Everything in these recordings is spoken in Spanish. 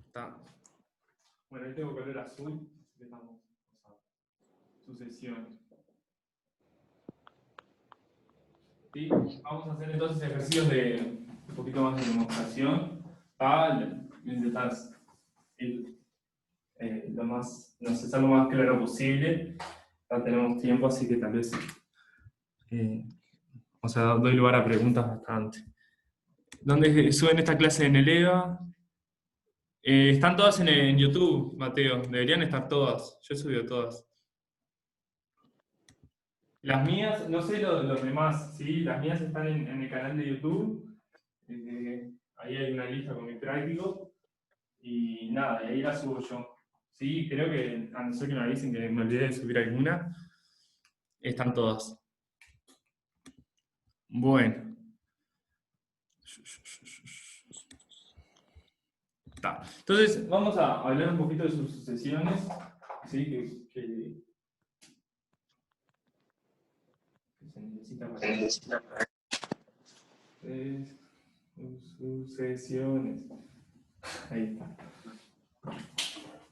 Está. Bueno, ahí tengo color azul. Empezamos sucesiones. ¿Sí? Vamos a hacer entonces ejercicios de un poquito más de demostración. Intentar ir lo más, no sé, ser lo más claro posible. Ya tenemos tiempo, así que tal vez doy lugar a preguntas bastante. ¿Dónde suben esta clase en el EVA? Están todas en YouTube, Mateo. Deberían estar todas. Yo he subido todas. Las mías, no sé los demás, ¿sí? Las mías están en el canal de YouTube. Ahí hay una lista con mi práctico. Y nada, y ahí la subo yo. Sí, creo que, a no ser que me avisen que me olvidé de subir alguna, están todas. Bueno. Está. Entonces, vamos a hablar un poquito de sus sucesiones. ¿Sí? Que se necesita para... Sucesiones. Ahí está.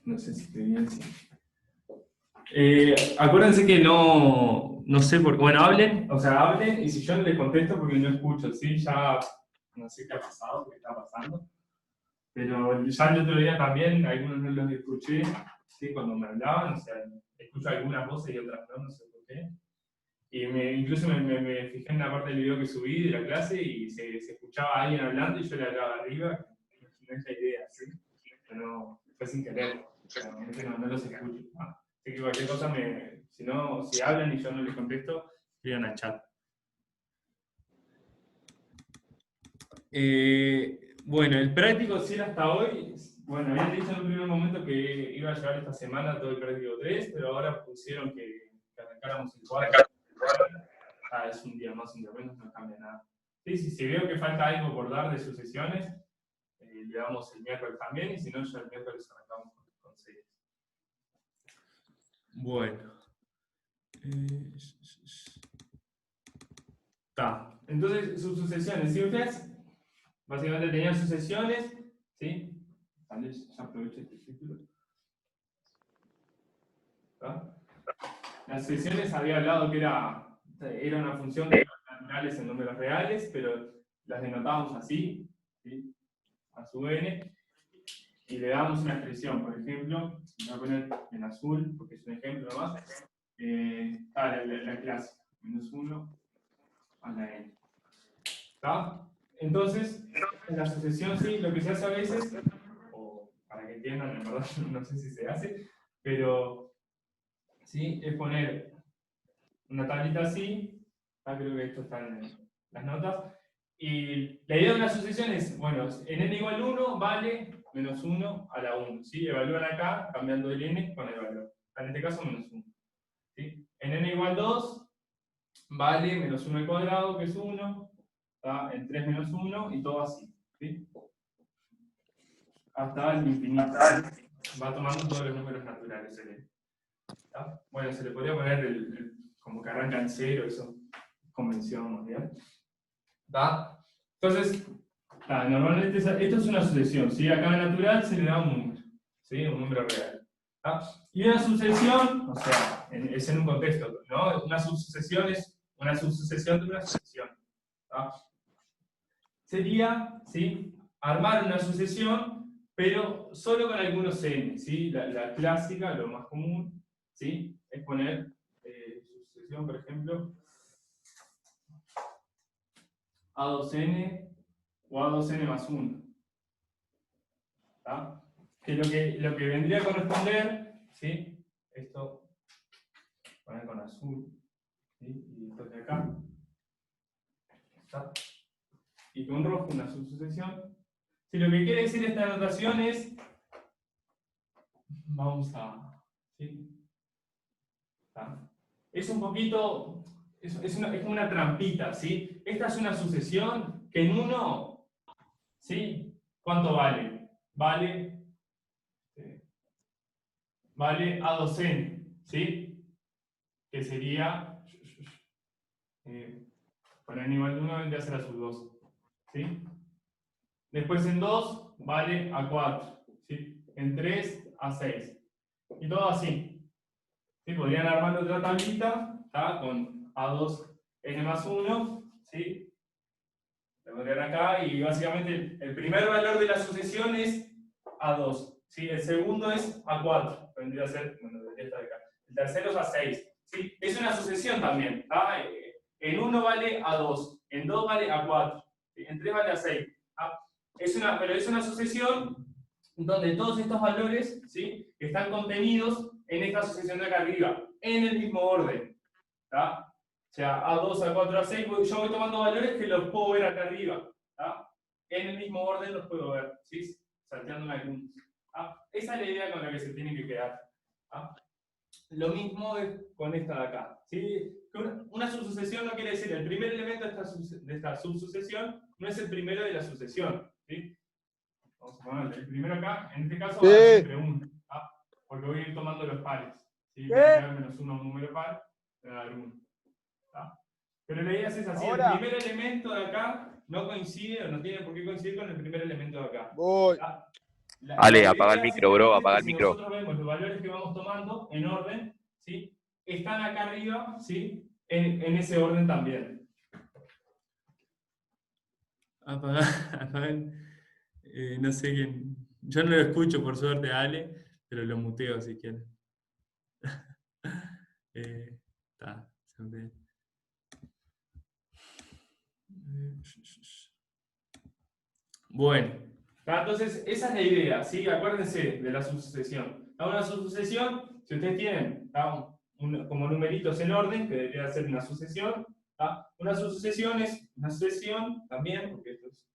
No sé si estoy bien. Sí. Acuérdense que no sé por qué. Bueno, hablen, y si yo no les contesto porque no escucho, ¿sí? Ya no sé qué ha pasado, qué está pasando. Pero ya el otro día también, algunos no los escuché, ¿sí? Cuando me hablaban, o sea, escucho algunas voces y otras no sé por qué. Y incluso me fijé en la parte del video que subí de la clase y se escuchaba a alguien hablando y yo le hablaba arriba, no es la idea, ¿sí? Pero fue sin querer, realmente no los escucho. Así que cualquier cosa, si hablan y yo no les contesto, escriban al chat. Bueno, el práctico sí era hasta hoy. Bueno, habían dicho en un primer momento que iba a llevar esta semana todo el práctico 3, pero ahora pusieron que arrancáramos el 4. Es un día más, un día menos, no cambia nada. Sí, si veo que falta algo por dar de sucesiones, le damos el miércoles también, y si no, ya el miércoles arrancamos con series. Bueno. Entonces, sus sucesiones, si ustedes básicamente tenían sucesiones, ¿sí? Tal vez ya aprovecho este título. Las sucesiones había hablado que era una función de números naturales en números reales, pero las denotábamos así, ¿sí? A sub n, y le damos una expresión. Por ejemplo, voy a poner en azul, porque es un ejemplo nomás, la clásica, -1 a la n. ¿Está? Entonces, en la sucesión sí, lo que se hace a veces, o para que entiendan, en verdad no sé si se hace, pero sí, es poner una tablita así, creo que esto está en las notas, y la idea de una sucesión es, bueno, en n igual 1 vale -1 a la 1, ¿sí? Evalúan acá, cambiando el n con el valor, en este caso -1. ¿Sí? En n igual 2 vale -1 al cuadrado, que es 1, ¿tá? En 3 menos 1, y todo así, ¿sí? Hasta el infinito. Va tomando todos los números naturales el n. ¿Tá? Bueno, se le podría poner como que arranca en 0, eso es convención más bien. ¿Tá? Entonces, normalmente esto es una sucesión, ¿sí? A cada natural se le da un número, ¿sí? Un número real. ¿Tá? Y una sucesión, o sea, es en un contexto, ¿no? Una subsucesión es una subsucesión de una sucesión. ¿Tá? Sería, ¿sí? Armar una sucesión, pero solo con algunos n, ¿sí? La clásica, lo más común, ¿sí? Es poner sucesión, por ejemplo, A2n o A2n más 1. ¿Tá? Que lo que vendría a corresponder, ¿sí? Esto, poner con azul, ¿sí? Y esto de acá. ¿Tá? Y con rojo una subsucesión. Si lo que quiere decir esta notación es, vamos a, ¿sí? ¿Tá? Es un poquito, es como una trampita, ¿sí? Esta es una sucesión que en 1, ¿sí? ¿Cuánto vale? Vale A2n, ¿sí? Que sería, poner n igual de 1 vendría a ser a sub 2, ¿sí? Después en 2 vale A4, ¿sí? En 3 a 6. Y todo así. ¿Sí? Podrían armar otra tablita, ¿tá? Con A2n más 1, ¿sí? Lo pondrían acá y básicamente el primer valor de la sucesión es A2. ¿Sí? El segundo es A4. Vendría a ser, bueno, debería estar acá. El tercero es A6. ¿Sí? Es una sucesión también. ¿Tá? En 1 vale A2. En 2 vale A4. ¿Sí? En 3 vale A6. ¿Tá? Pero es una sucesión donde todos estos valores, ¿sí? Están contenidos en esta sucesión de acá arriba, en el mismo orden. ¿Tá? O sea, A2, A4, A6, yo voy tomando valores que los puedo ver acá arriba. ¿Tá? En el mismo orden los puedo ver, ¿sí? Salteándome algunos. ¿Tá? Esa es la idea con la que se tiene que quedar. ¿Tá? Lo mismo es con esta de acá. ¿Sí? Una subsucesión no quiere decir el primer elemento de esta subsucesión no es el primero de la sucesión. ¿Sí? Vamos a poner el primero acá, en este caso va a dar siempre 1, ¿tá? Porque voy a ir tomando los pares. ¿Sí? Voy a quedar menos 1 un número par, me va a dar 1. ¿Tá? Pero la idea es esa, ¿sí? El primer elemento de acá no coincide o no tiene por qué coincidir con el primer elemento de acá. ¿Tá? Ale, apaga el micro, bro, apaga el micro. Nosotros vemos los valores que vamos tomando en orden, ¿sí? Están acá arriba, ¿sí? En ese orden también. Apagar. No sé quién. Yo no lo escucho por suerte a Ale, pero lo muteo si quieren. Está. Bueno, entonces esa es la idea, ¿sí? Acuérdense de la subsucesión. Una subsucesión, si ustedes tienen como numeritos en orden, que debería ser una sucesión, ¿tá? Una subsucesión es una sucesión también, porque esto es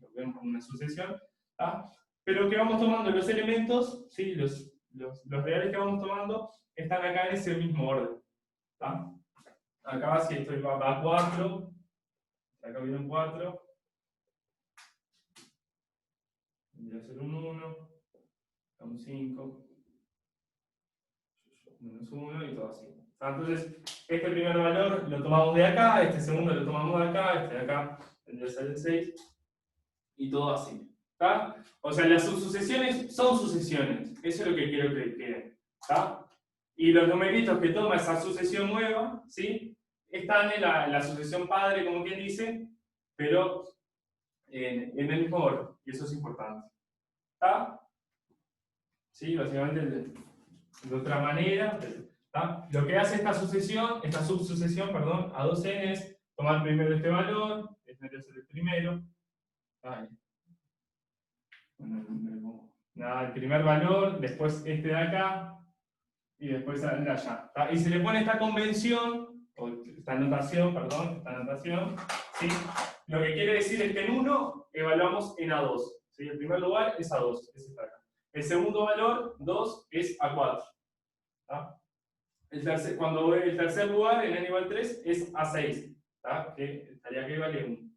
lo que vemos como una sucesión, ¿tá? Pero que vamos tomando los elementos, ¿sí? Los reales que vamos tomando están acá en ese mismo orden. ¿Tá? Acá si esto va a 4, acá viene un 4, vendría a ser un 1, un 5, menos 1 y todo así. Entonces, este primer valor lo tomamos de acá, este segundo lo tomamos de acá, este de acá vendría a ser el 6, y todo así. ¿Tá? O sea, las subsucesiones son sucesiones, eso es lo que quiero que queden. ¿Tá? Y los numeritos que toma esa sucesión nueva, ¿sí? Están en la sucesión padre, como quien dice, pero en el mismo orden, y eso es importante. ¿Tá? ¿Sí? Básicamente de otra manera. ¿Tá? Lo que hace esta subsucesión, perdón, a 2n es tomar primero este valor, este es el primero. Ahí. Bueno, nada, el primer valor, después este de acá, y después el de allá. ¿Tá? Y se le pone esta convención, o esta notación, ¿sí? Lo que quiere decir es que en 1 evaluamos en A2. ¿Sí? El primer lugar es A2, es esta acá. El segundo valor, 2, es A4. ¿Tá? Cuando el tercer lugar, en n igual 3, es A6. ¿Tá? Que estaría que vale 1.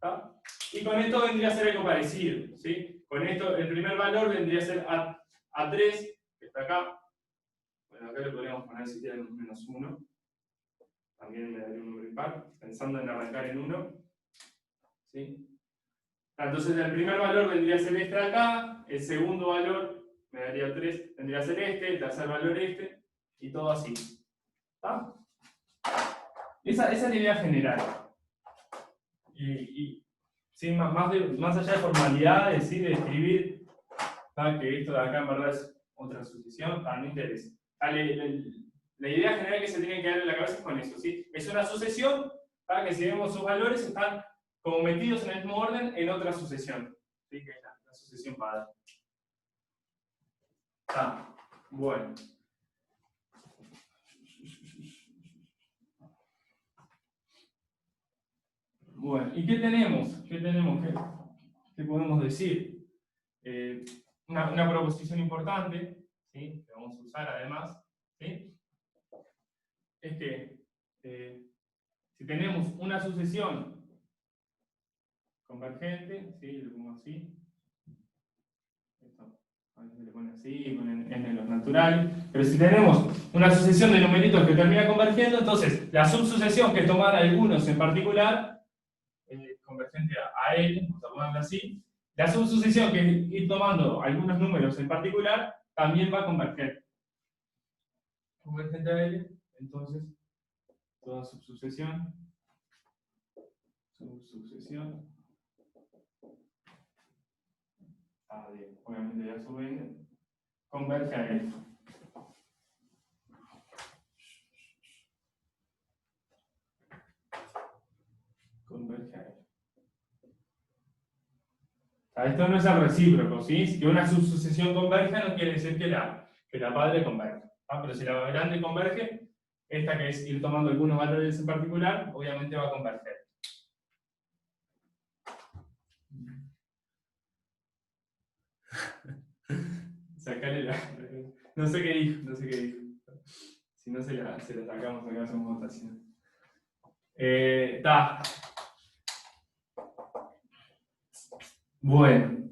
¿Tá? Y con esto vendría a ser algo parecido. ¿Sí? Con esto, el primer valor vendría a ser A3, que está acá. Bueno, acá le podríamos poner si quieren menos 1. También me daría un número impar, pensando en arrancar en 1. ¿Sí? Entonces el primer valor vendría a ser este de acá, el segundo valor me daría 3, vendría a ser este, el tercer valor este, y todo así. ¿Está? Esa es la idea general. Sí, más allá de formalidades, ¿sí? De escribir, ¿tá? Que esto de acá en verdad es otra sucesión, no interesa. La idea general que se tiene que quedar en la cabeza es con eso, ¿sí? Es una sucesión, ¿tá? Que si vemos sus valores están como metidos en el mismo orden en otra sucesión, ¿sí? Que es la sucesión padre. Está. Bueno. Bueno, ¿y qué tenemos? ¿Qué podemos decir? Una proposición importante, ¿sí? Que vamos a usar además, ¿sí? Es que si tenemos una sucesión convergente, ¿sí? Lo pongo así. Esto, a veces se le pone así, ponen en los naturales. Pero si tenemos una sucesión de numeritos que termina convergiendo, entonces la subsucesión que toman algunos en particular, convergente a L, vamos a ponerlo así, La subsucesión, que es ir tomando algunos números en particular, también va a converger. Convergente a L, entonces, toda subsucesión, bien, obviamente ya sub n, converge a L. Converge a L. Esto no es el recíproco, ¿sí? Que una subsucesión converja no quiere decir que la padre converge. Pero si la grande converge, esta que es ir tomando algunos valores en particular, obviamente va a converger. Sacale la... No sé qué dijo. Si no se la sacamos, acá hacemos votación. Bueno.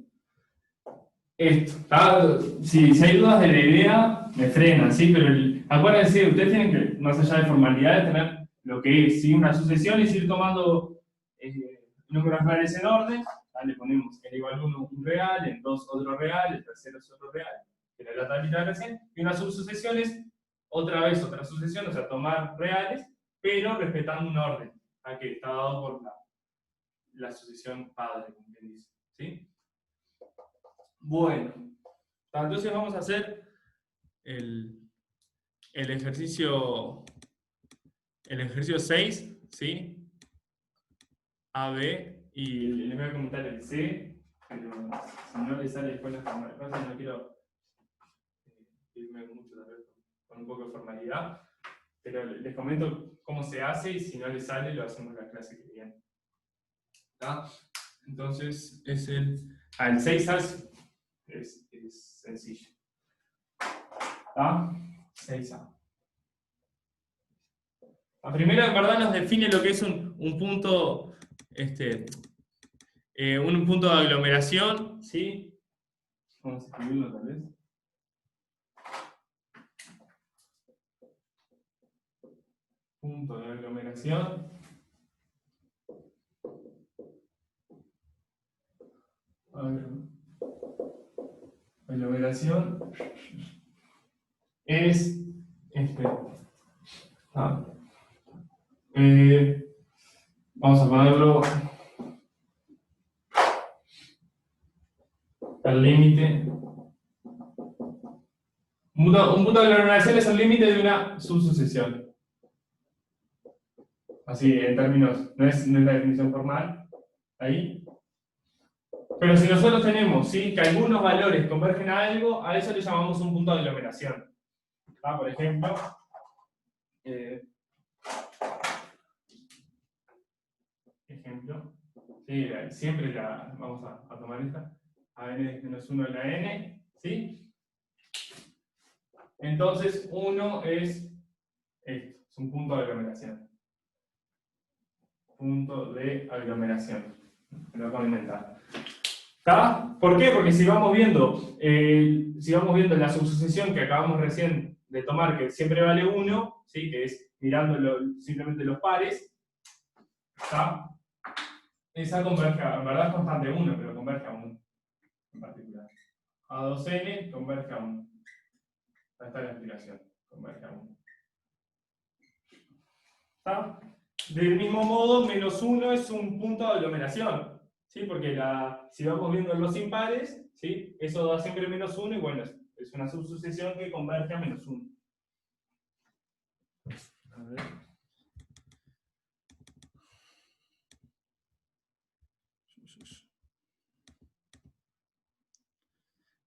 Esto, ¿tá? Si hay dudas de la idea, me frenan, ¿sí? Pero acuérdense, ustedes tienen que, más allá de formalidades, tener lo que es, ¿sí? Una sucesión es ir tomando números reales en orden. Le ponemos n igual a 1 un real, en 2 otro real, el tercero es otro real, que era la tablita recién. Y una subsucesión es otra vez otra sucesión, o sea, tomar reales, pero respetando un orden, que está dado por la sucesión padre, como quien dice, ¿sí? Bueno, entonces vamos a hacer el ejercicio 6, ¿sí? A, B, y les voy a comentar el C, pero si no les sale después la formalidad, no quiero irme mucho con un poco de formalidad, pero les comento cómo se hace y si no les sale lo hacemos en la clase que viene. ¿Está? Entonces es el 6A es sencillo. ¿Está? 6A. La primera, en verdad, nos define lo que es un punto, un punto de aglomeración, ¿sí? Vamos a escribirlo tal vez. Punto de aglomeración. Aglomeración es vamos a ponerlo al límite. Un punto de aglomeración es el límite de una subsucesión. Así, en términos, no es la definición formal, ahí. Pero si nosotros tenemos, ¿sí?, que algunos valores convergen a algo, a eso le llamamos un punto de aglomeración. Por ejemplo, sí, siempre vamos a tomar esta, a n menos 1 de la n, ¿sí? Entonces, 1 es esto, es un punto de aglomeración. Punto de aglomeración. Lo acabo de inventar. ¿Está? ¿Por qué? Porque si vamos viendo la subsucesión que acabamos recién de tomar, que siempre vale 1, ¿sí?, que es mirando simplemente los pares, ¿está? Esa converge, en verdad es constante 1, pero converge a 1 en particular. A2n converge a 1. Ahí está la explicación, converge a 1. ¿Está? Del mismo modo, menos 1 es un punto de aglomeración, ¿sí? Porque si vamos viendo los impares, ¿sí?, eso da siempre menos 1 y bueno, es una subsucesión que converge a menos 1. A ver.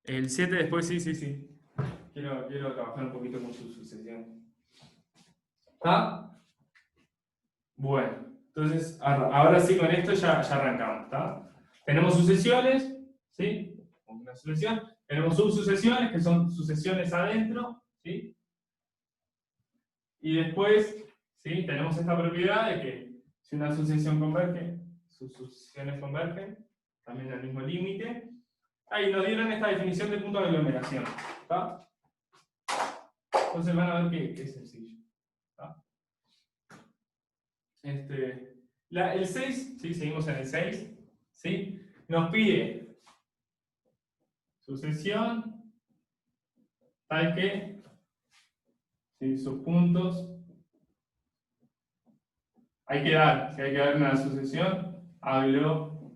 El 7 después, sí. Quiero trabajar un poquito con su sucesión. ¿Está? Bueno, entonces ahora sí con esto ya arrancamos. ¿Está? Tenemos sucesiones, ¿sí? Una sucesión. Tenemos subsucesiones, que son sucesiones adentro, ¿sí? Y después, ¿sí?, tenemos esta propiedad de que si una sucesión converge, sus sucesiones convergen, también al mismo límite. Ahí nos dieron esta definición de punto de aglomeración. ¿Está? Entonces van a ver que es sencillo. ¿Está? El 6, ¿sí?, seguimos en el 6, ¿sí?, nos pide sucesión tal que, ¿sí? Sus puntos, hay que dar una sucesión, hablo,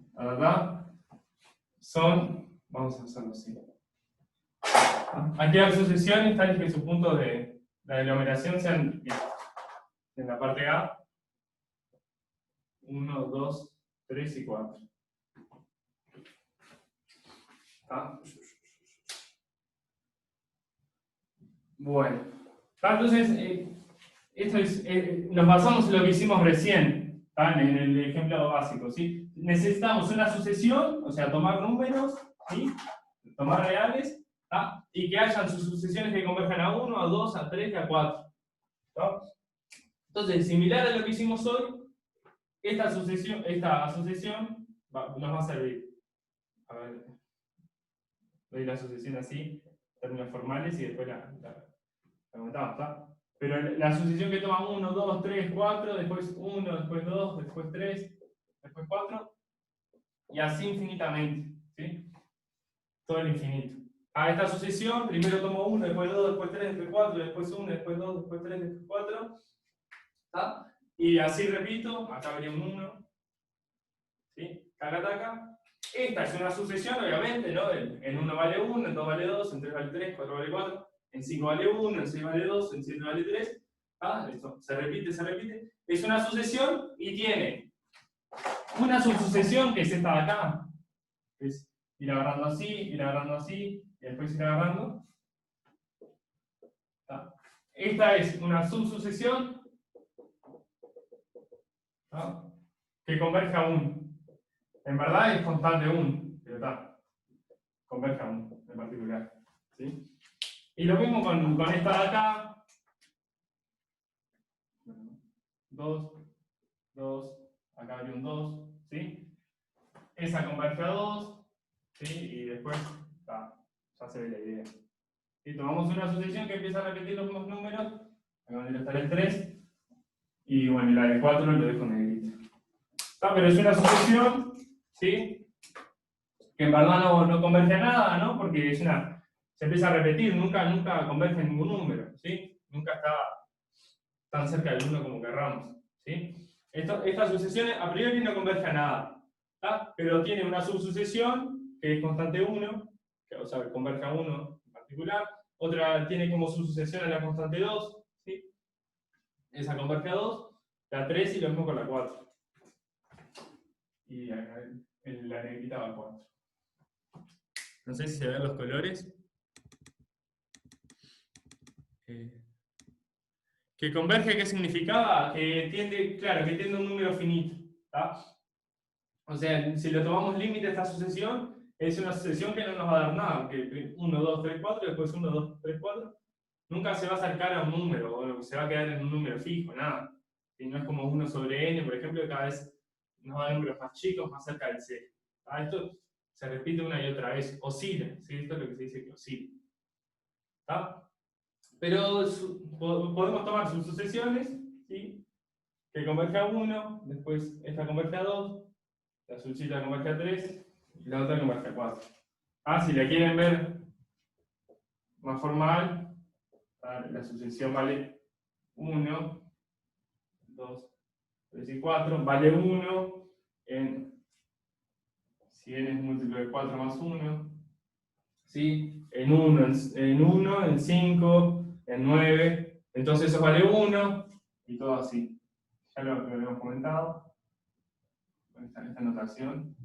son, vamos a hacerlo así. Hay que dar sucesiones tales que sus puntos de la aglomeración sean en la parte A, 1, 2, 3 y 4. ¿Está? Bueno, entonces, nos basamos en lo que hicimos recién, ¿tá? En el ejemplo básico, ¿sí? Necesitamos una sucesión, o sea, tomar números, ¿sí? Tomar reales, ¿tá? Y que hayan sus sucesiones que converjan a 1, a 2, a 3 y a 4. ¿Tá? Entonces, similar a lo que hicimos hoy, esta asociación nos va a servir. A ver, doy la asociación así, términos formales, y después la aumentamos, ¿está? Pero la asociación que toma 1, 2, 3, 4, después 1, después 2, después 3, después 4, y así infinitamente, ¿sí? Todo el infinito. A esta asociación, primero tomo 1, después 2, después 3, después 4, después 1, después 2, después 3, después 4, ¿está? Y así repito, acá habría un 1, ¿sí? Taca, taca. Esta es una sucesión, obviamente, ¿no? En 1 vale 1, en 2 vale 2, en 3 vale 3, 4 vale 4, en 5 vale 1, en 6 vale 2, en 7 vale 3. ¿Ah? Esto se repite, se repite. Es una sucesión y tiene una subsucesión que es esta de acá. Es ir agarrando así, ir agarrando así, y después ir agarrando. ¿Ah? Esta es una subsucesión, ¿ah? Que converge a 1. En verdad es constante 1, pero está. Converge a 1 en particular. ¿Sí? Y lo mismo con esta de acá. 2, 2, acá habría un 2, ¿sí? Esa converge a 2, ¿sí? Y después, ya se ve la idea. ¿Sí? Tomamos una sucesión que empieza a repetir los mismos números, acá vendría a estar el 3, y bueno, y la de 4 lo dejo negrito. Pero es una sucesión, ¿sí? Que en verdad no converge a nada, ¿no? Porque se empieza a repetir, nunca converge en ningún número, ¿sí? Nunca está tan cerca del 1 como querramos, ¿sí? Estas sucesiones a priori no convergen a nada, ¿tá? Pero tiene una subsucesión que es constante 1, o sea, converge a 1 en particular. Otra tiene como subsucesión a la constante 2, ¿sí? Esa converge a 2, la 3 y lo mismo con la 4. Y la negrita va a 4. No sé si se ven los colores. Que converge, ¿qué significaba? Que tiende, claro, que tiende a un número finito, ¿tá? O sea, si lo tomamos límite a esta sucesión, es una sucesión que no nos va a dar nada, que 1, 2, 3, 4, después 1, 2, 3, 4, nunca se va a acercar a un número, o se va a quedar en un número fijo, nada. Y no es como 1 sobre n, por ejemplo, que cada vez nos da números más chicos, más cerca del 0. Esto se repite una y otra vez, oscila, ¿sí? Esto es lo que se dice que oscila. ¿Tá? Pero podemos tomar sus sucesiones, ¿sí? Que converge a 1, después esta converge a 2, la subchita converge a 3 y la otra converge a 4. Si la quieren ver más formal, la sucesión vale 1, 2, 3 y 4, vale 1 si n es múltiplo de 4 más 1, ¿sí? En 1, en 5, en 9, entonces eso vale 1 y todo así. Ya lo habíamos comentado con esta notación.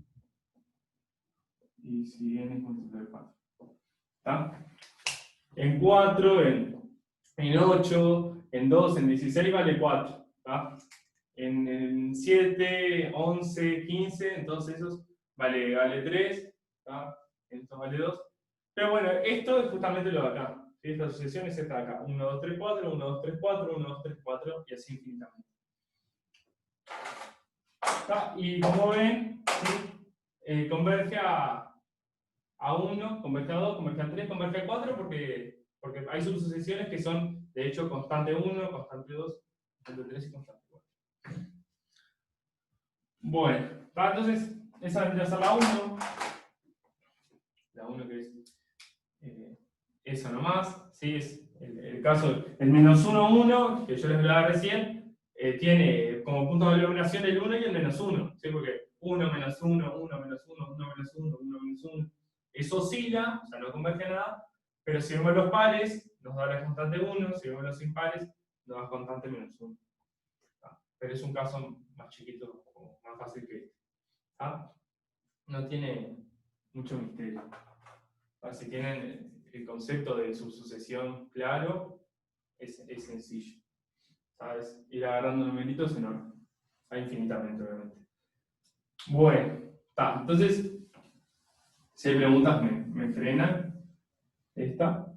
Y si n es múltiplo de 4. ¿Está? En 4, en 8, en 2, en 16 vale 4. ¿Está? En 7, 11, 15, entonces esos vale 3. ¿Está? Esto vale 2. Pero bueno, esto es justamente lo de acá. ¿Sí? Esta sucesión es esta de acá. 1, 2, 3, 4, 1, 2, 3, 4, 1, 2, 3, 4 y así infinitamente. ¿Está? Y como ven, ¿sí? Converge a 1, converge a 2, converge a 3, converge a 4 porque hay subsucesiones que son de hecho constante 1, constante 2, constante 3 y constante 4. Bueno, entonces esa vendría a ser la 1. La 1 que es Eso nomás, ¿sí? Es el caso, el menos 1, 1, que yo les hablaba recién, tiene como punto de denominación el 1 y el menos 1, ¿sí? Porque 1 menos 1, 1 menos 1, 1 menos 1, 1 menos 1. Eso oscila, o sea, no converge a nada, pero si vemos los pares, nos da la constante 1, si vemos los impares, nos da constante menos 1. ¿Tá? Pero es un caso más chiquito, o más fácil que este. ¿Tá? No tiene mucho misterio. Si tienen el concepto de subsucesión claro, es sencillo. ¿Sabes? Ir agarrando numeritos enorme. Infinitamente, obviamente. Bueno, está. Entonces, si hay preguntas, me frenan. Esta.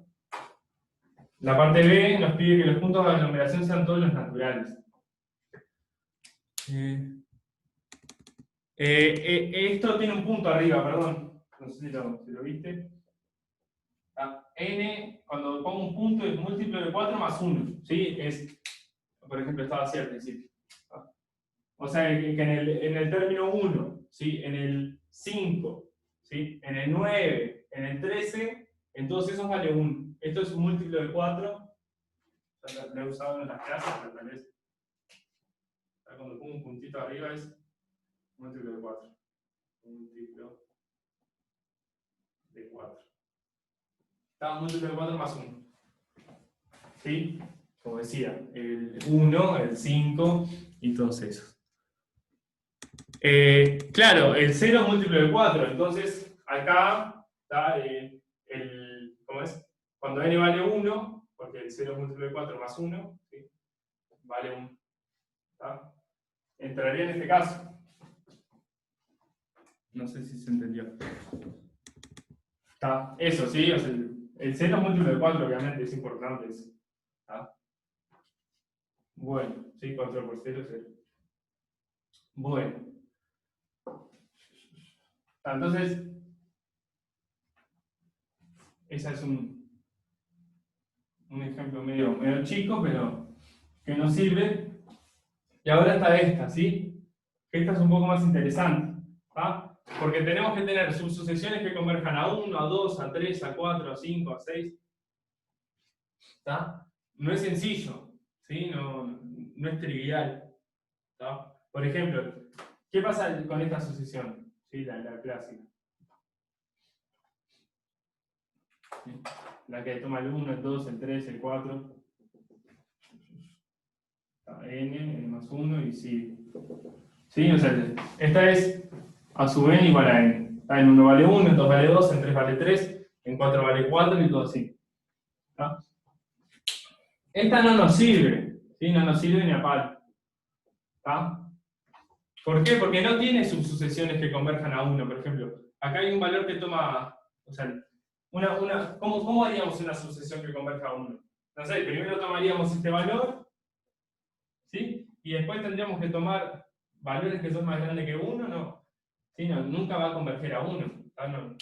La parte B nos pide que los puntos de aglomeración sean todos los naturales. Esto tiene un punto arriba, perdón. No sé si lo viste. N, cuando pongo un punto, es múltiplo de 4 más 1. ¿Sí? Por ejemplo, estaba así al principio. O sea, que en el término 1, ¿sí? En el 5, ¿sí? En el 9, en el 13, en todos esos vale 1. Esto es un múltiplo de 4. Lo he usado en las clases, pero tal vez cuando pongo un puntito arriba es múltiplo de 4. Múltiplo de 4. Está múltiplo de 4 más 1. ¿Sí? Como decía, el 1, el 5 y todos esos. Claro, el 0 es múltiplo de 4, entonces acá está ¿cómo es? Cuando n vale 1, porque el 0 es múltiplo de 4 más 1, ¿sí? Vale 1. ¿Tá? Entraría en este caso. No sé si se entendió. ¿Tá? Eso, sí, o sea, el 0 es múltiplo de 4, obviamente, es importante eso. ¿Tá? Bueno, sí, 4 por 0 es 0. Bueno. Entonces, ese es un ejemplo medio chico, pero que nos sirve. Y ahora está esta, ¿sí? Esta es un poco más interesante, ¿tá? Porque tenemos que tener subsucesiones que converjan a 1, a 2, a 3, a 4, a 5, a 6. ¿Tá? No es sencillo, ¿sí? No es trivial. ¿Tá? Por ejemplo, ¿qué pasa con esta sucesión? ¿Sí? La clásica. ¿Sí? La que toma el 1, el 2, el 3, el 4. N más 1 y sigue. ¿Sí? O sea, esta es a sub n igual a n. En 1 vale 1, en 2 vale 2, en 3 vale 3, en 4 vale 4 y todo así. ¿Tá? Esta no nos sirve, ¿sí? No nos sirve ni a palo. ¿Tá? ¿Por qué? Porque no tiene subsucesiones que converjan a 1, por ejemplo. Acá hay un valor que toma, o sea, ¿cómo haríamos una sucesión que converja a 1? No sé, primero tomaríamos este valor, ¿sí? Y después tendríamos que tomar valores que son más grandes que 1, ¿no? ¿Sí? No, nunca va a converger a 1. No.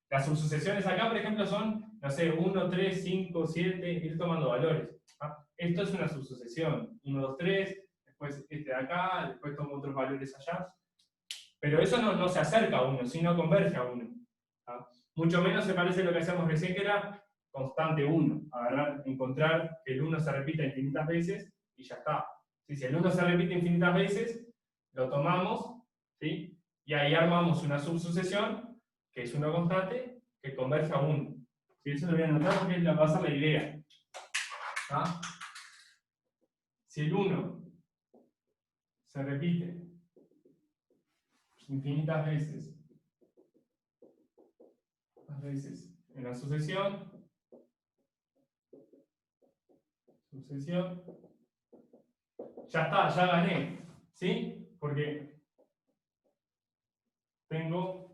Las subsucesiones acá, por ejemplo, son, no sé, 1, 3, 5, 7, ir tomando valores. ¿Ah? Esto es una subsucesión. 1, 2, 3, después este de acá, después tomo otros valores allá. Pero eso no se acerca a 1, sino converge a 1. ¿Ah? Mucho menos se parece a lo que hacíamos recién, que era constante 1. Encontrar que el 1 se repita infinitas veces y ya está. Si el 1 se repite infinitas veces, lo tomamos, ¿sí? Y ahí armamos una subsucesión, que es una constante, que converge a 1. ¿Sí? Eso lo voy a anotar porque va a ser la idea. ¿Ah? Si el 1 se repite infinitas veces en la sucesión, ya está, ya gané, ¿sí? Porque tengo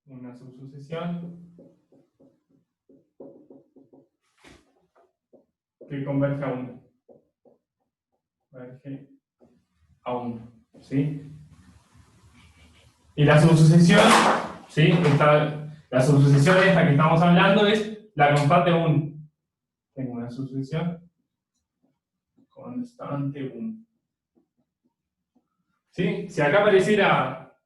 una subsucesión que converge a 1. Converge a 1, ¿sí? Y la subsucesión, ¿sí? La subsucesión esta que estamos hablando es la constante 1. Tengo una subsucesión constante 1. ¿Sí? Si acá apareciera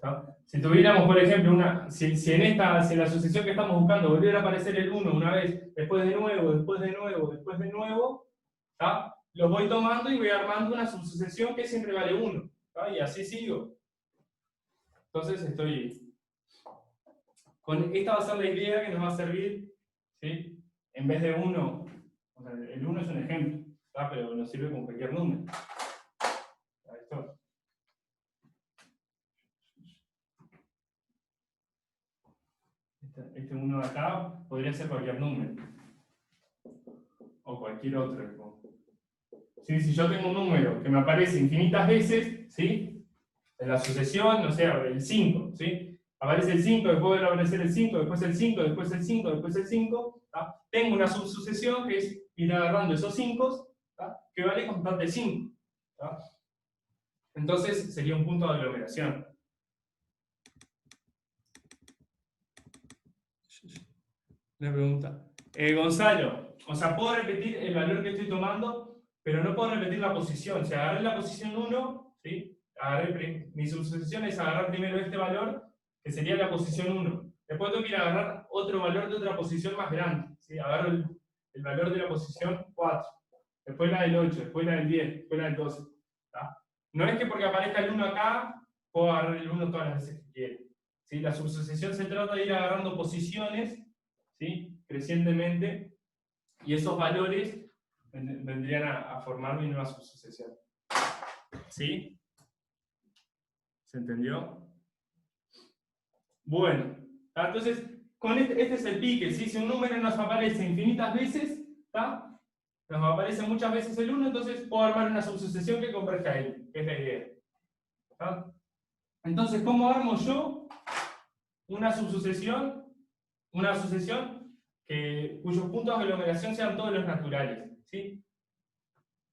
¿no? Si tuviéramos, por ejemplo, si en la sucesión que estamos buscando volviera a aparecer el 1 una vez, después de nuevo, después de nuevo, después de nuevo, ¿tá? Los voy tomando y voy armando una subsucesión que siempre vale 1. ¿Tá? Y así sigo. Entonces esta va a ser la idea que nos va a servir, ¿sí? En vez de 1, o sea, el 1 es un ejemplo, ¿tá? Pero nos sirve con cualquier número. Esto. Este 1 de acá podría ser cualquier número. O cualquier otro. ¿Sí? Si yo tengo un número que me aparece infinitas veces, ¿sí? En la sucesión, no sé, el 5, ¿sí? Aparece el 5, después vuelve a aparecer el 5, después el 5, después el 5, después el 5. ¿tá? Tengo una subsucesión que es ir agarrando esos 5, que vale constante 5. ¿tá? Entonces sería un punto de aglomeración. Una pregunta. Gonzalo, o sea, puedo repetir el valor que estoy tomando, pero no puedo repetir la posición. Si agarré la posición 1, ¿sí? Mi subsucesión es agarrar primero este valor, que sería la posición 1. Después tengo que ir a agarrar otro valor de otra posición más grande. ¿sí? Agarro el valor de la posición 4. Después la del 8, después la del 10, después la del 12. ¿tá? No es que porque aparezca el 1 acá, puedo agarrar el 1 todas las veces que quiera. ¿sí? La subsucesión se trata de ir agarrando posiciones, ¿sí? crecientemente, y esos valores vendrían a formar mi nueva subsucesión. ¿Sí? ¿Se entendió? Bueno, entonces, con este es el pique, ¿sí? Si un número nos aparece infinitas veces, ¿tá? Nos aparece muchas veces el 1, entonces puedo armar una subsucesión que converja a él, que es la idea. ¿tá? Entonces, ¿cómo armo yo una subsucesión? Una sucesión cuyos puntos de aglomeración sean todos los naturales. ¿sí?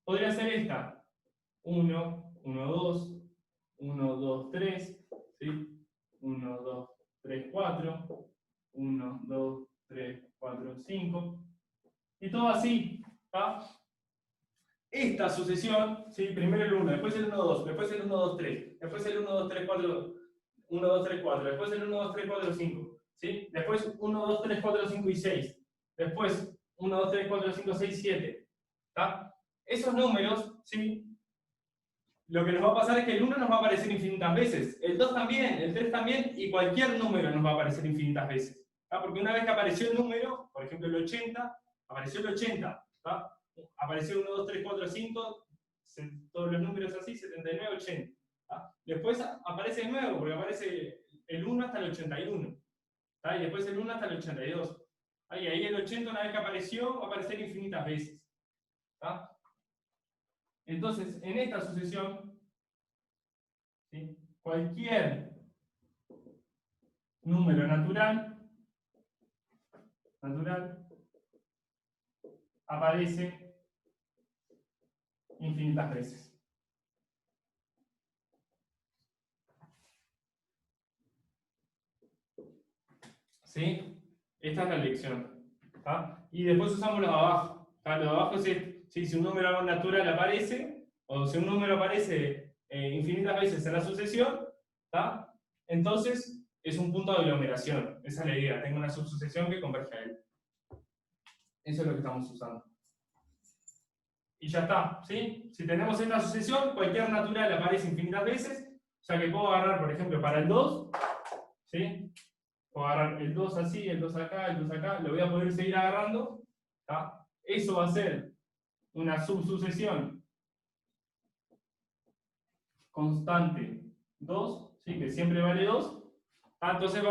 Podría ser esta. 1, 1, 2, 1, 2, 3, ¿sí? 1, 2, 3, 4, 1, 2, 3, 4, 5, y todo así, ¿tá? Esta sucesión, ¿sí? Primero el 1, después el 1, 2, después el 1, 2, 3, después el 1, 2, 3, 4, 1, 2, 3, 4, después el 1, 2, 3, 4, 5, ¿sí? Después 1, 2, 3, 4, 5 y 6, después 1, 2, 3, 4, 5, 6, 7, ¿tá? Esos números, ¿sí? Lo que nos va a pasar es que el 1 nos va a aparecer infinitas veces, el 2 también, el 3 también, y cualquier número nos va a aparecer infinitas veces. ¿tá? Porque una vez que apareció el número, por ejemplo el 80, apareció el 80, ¿tá? Apareció 1, 2, 3, 4, 5, todos los números así, 79, 80. ¿tá? Después aparece el nuevo, porque aparece el 1 hasta el 81, ¿tá? y después el 1 hasta el 82. ¿tá? Y ahí el 80, una vez que apareció, va a aparecer infinitas veces. ¿tá? Entonces, en esta sucesión, ¿sí? cualquier número natural aparece infinitas veces. ¿Sí? Esta es la elección. ¿tá? Y después usamos los de abajo. ¿tá? Los de abajo es si un número natural aparece, o si un número aparece infinitas veces en la sucesión, ¿tá? entonces es un punto de aglomeración. Esa es la idea. Tengo una subsucesión que converge a él. Eso es lo que estamos usando. Y ya está, ¿sí? Si tenemos esta sucesión, cualquier natural aparece infinitas veces, o sea que puedo agarrar, por ejemplo, para el 2, ¿sí? Puedo agarrar el 2 así, el 2 acá, el 2 acá, lo voy a poder seguir agarrando, ¿tá? Eso va a ser una subsucesión constante 2, ¿sí? Que siempre vale 2, entonces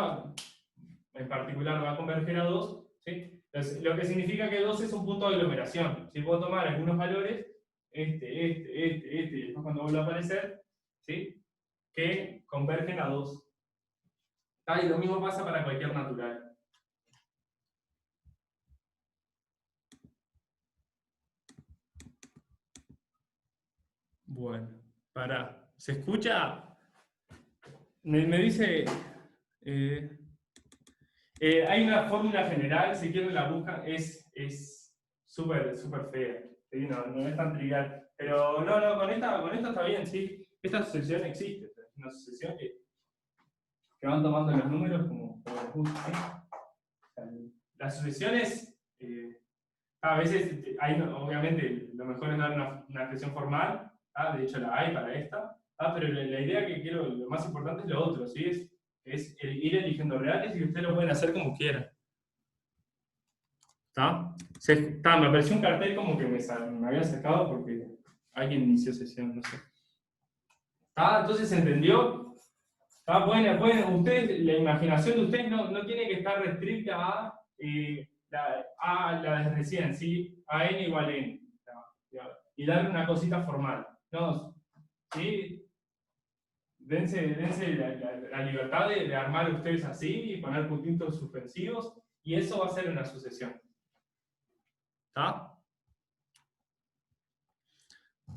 en particular va a converger a 2, ¿sí? Entonces, lo que significa que 2 es un punto de aglomeración. Si puedo tomar algunos valores, y después cuando vuelva a aparecer, ¿sí? que convergen a 2. Y lo mismo pasa para cualquier natural. Bueno, ¿se escucha? Me dice... hay una fórmula general, si quieren la buscan, es súper fea, ¿sí? no es tan trivial. Pero con esta está bien, ¿sí? Esta sucesión existe, es una sucesión que que van tomando los números como les gusta, ¿sí? Las sucesiones, a veces, obviamente, lo mejor es dar una expresión formal, de hecho la hay para esta, pero la idea que quiero, lo más importante es lo otro, ¿sí? Es ir eligiendo reales y ustedes lo pueden hacer como quieran. Me apareció un cartel como que me había sacado porque alguien inició sesión, no sé. Entonces se entendió. Bueno, ustedes, la imaginación de ustedes no tiene que estar restricta a la de recién, ¿sí? A n igual a n. Y darle una cosita formal. No, ¿sí? Dense la libertad de armar ustedes así y poner puntitos suspensivos, y eso va a ser una sucesión. ¿Está?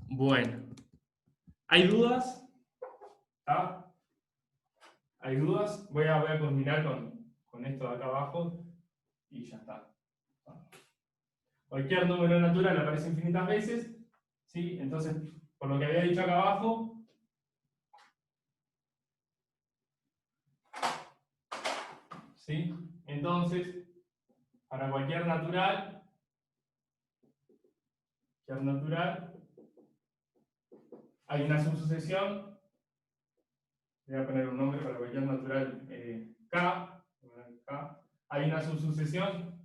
Bueno. ¿Hay dudas? ¿Está? ¿Hay dudas? Voy a culminar con esto de acá abajo y ya está. Cualquier número natural aparece infinitas veces, ¿sí? Entonces, por lo que había dicho acá abajo, ¿sí? Entonces, para cualquier natural, hay una subsucesión. Voy a poner un nombre para cualquier natural, K. Hay una subsucesión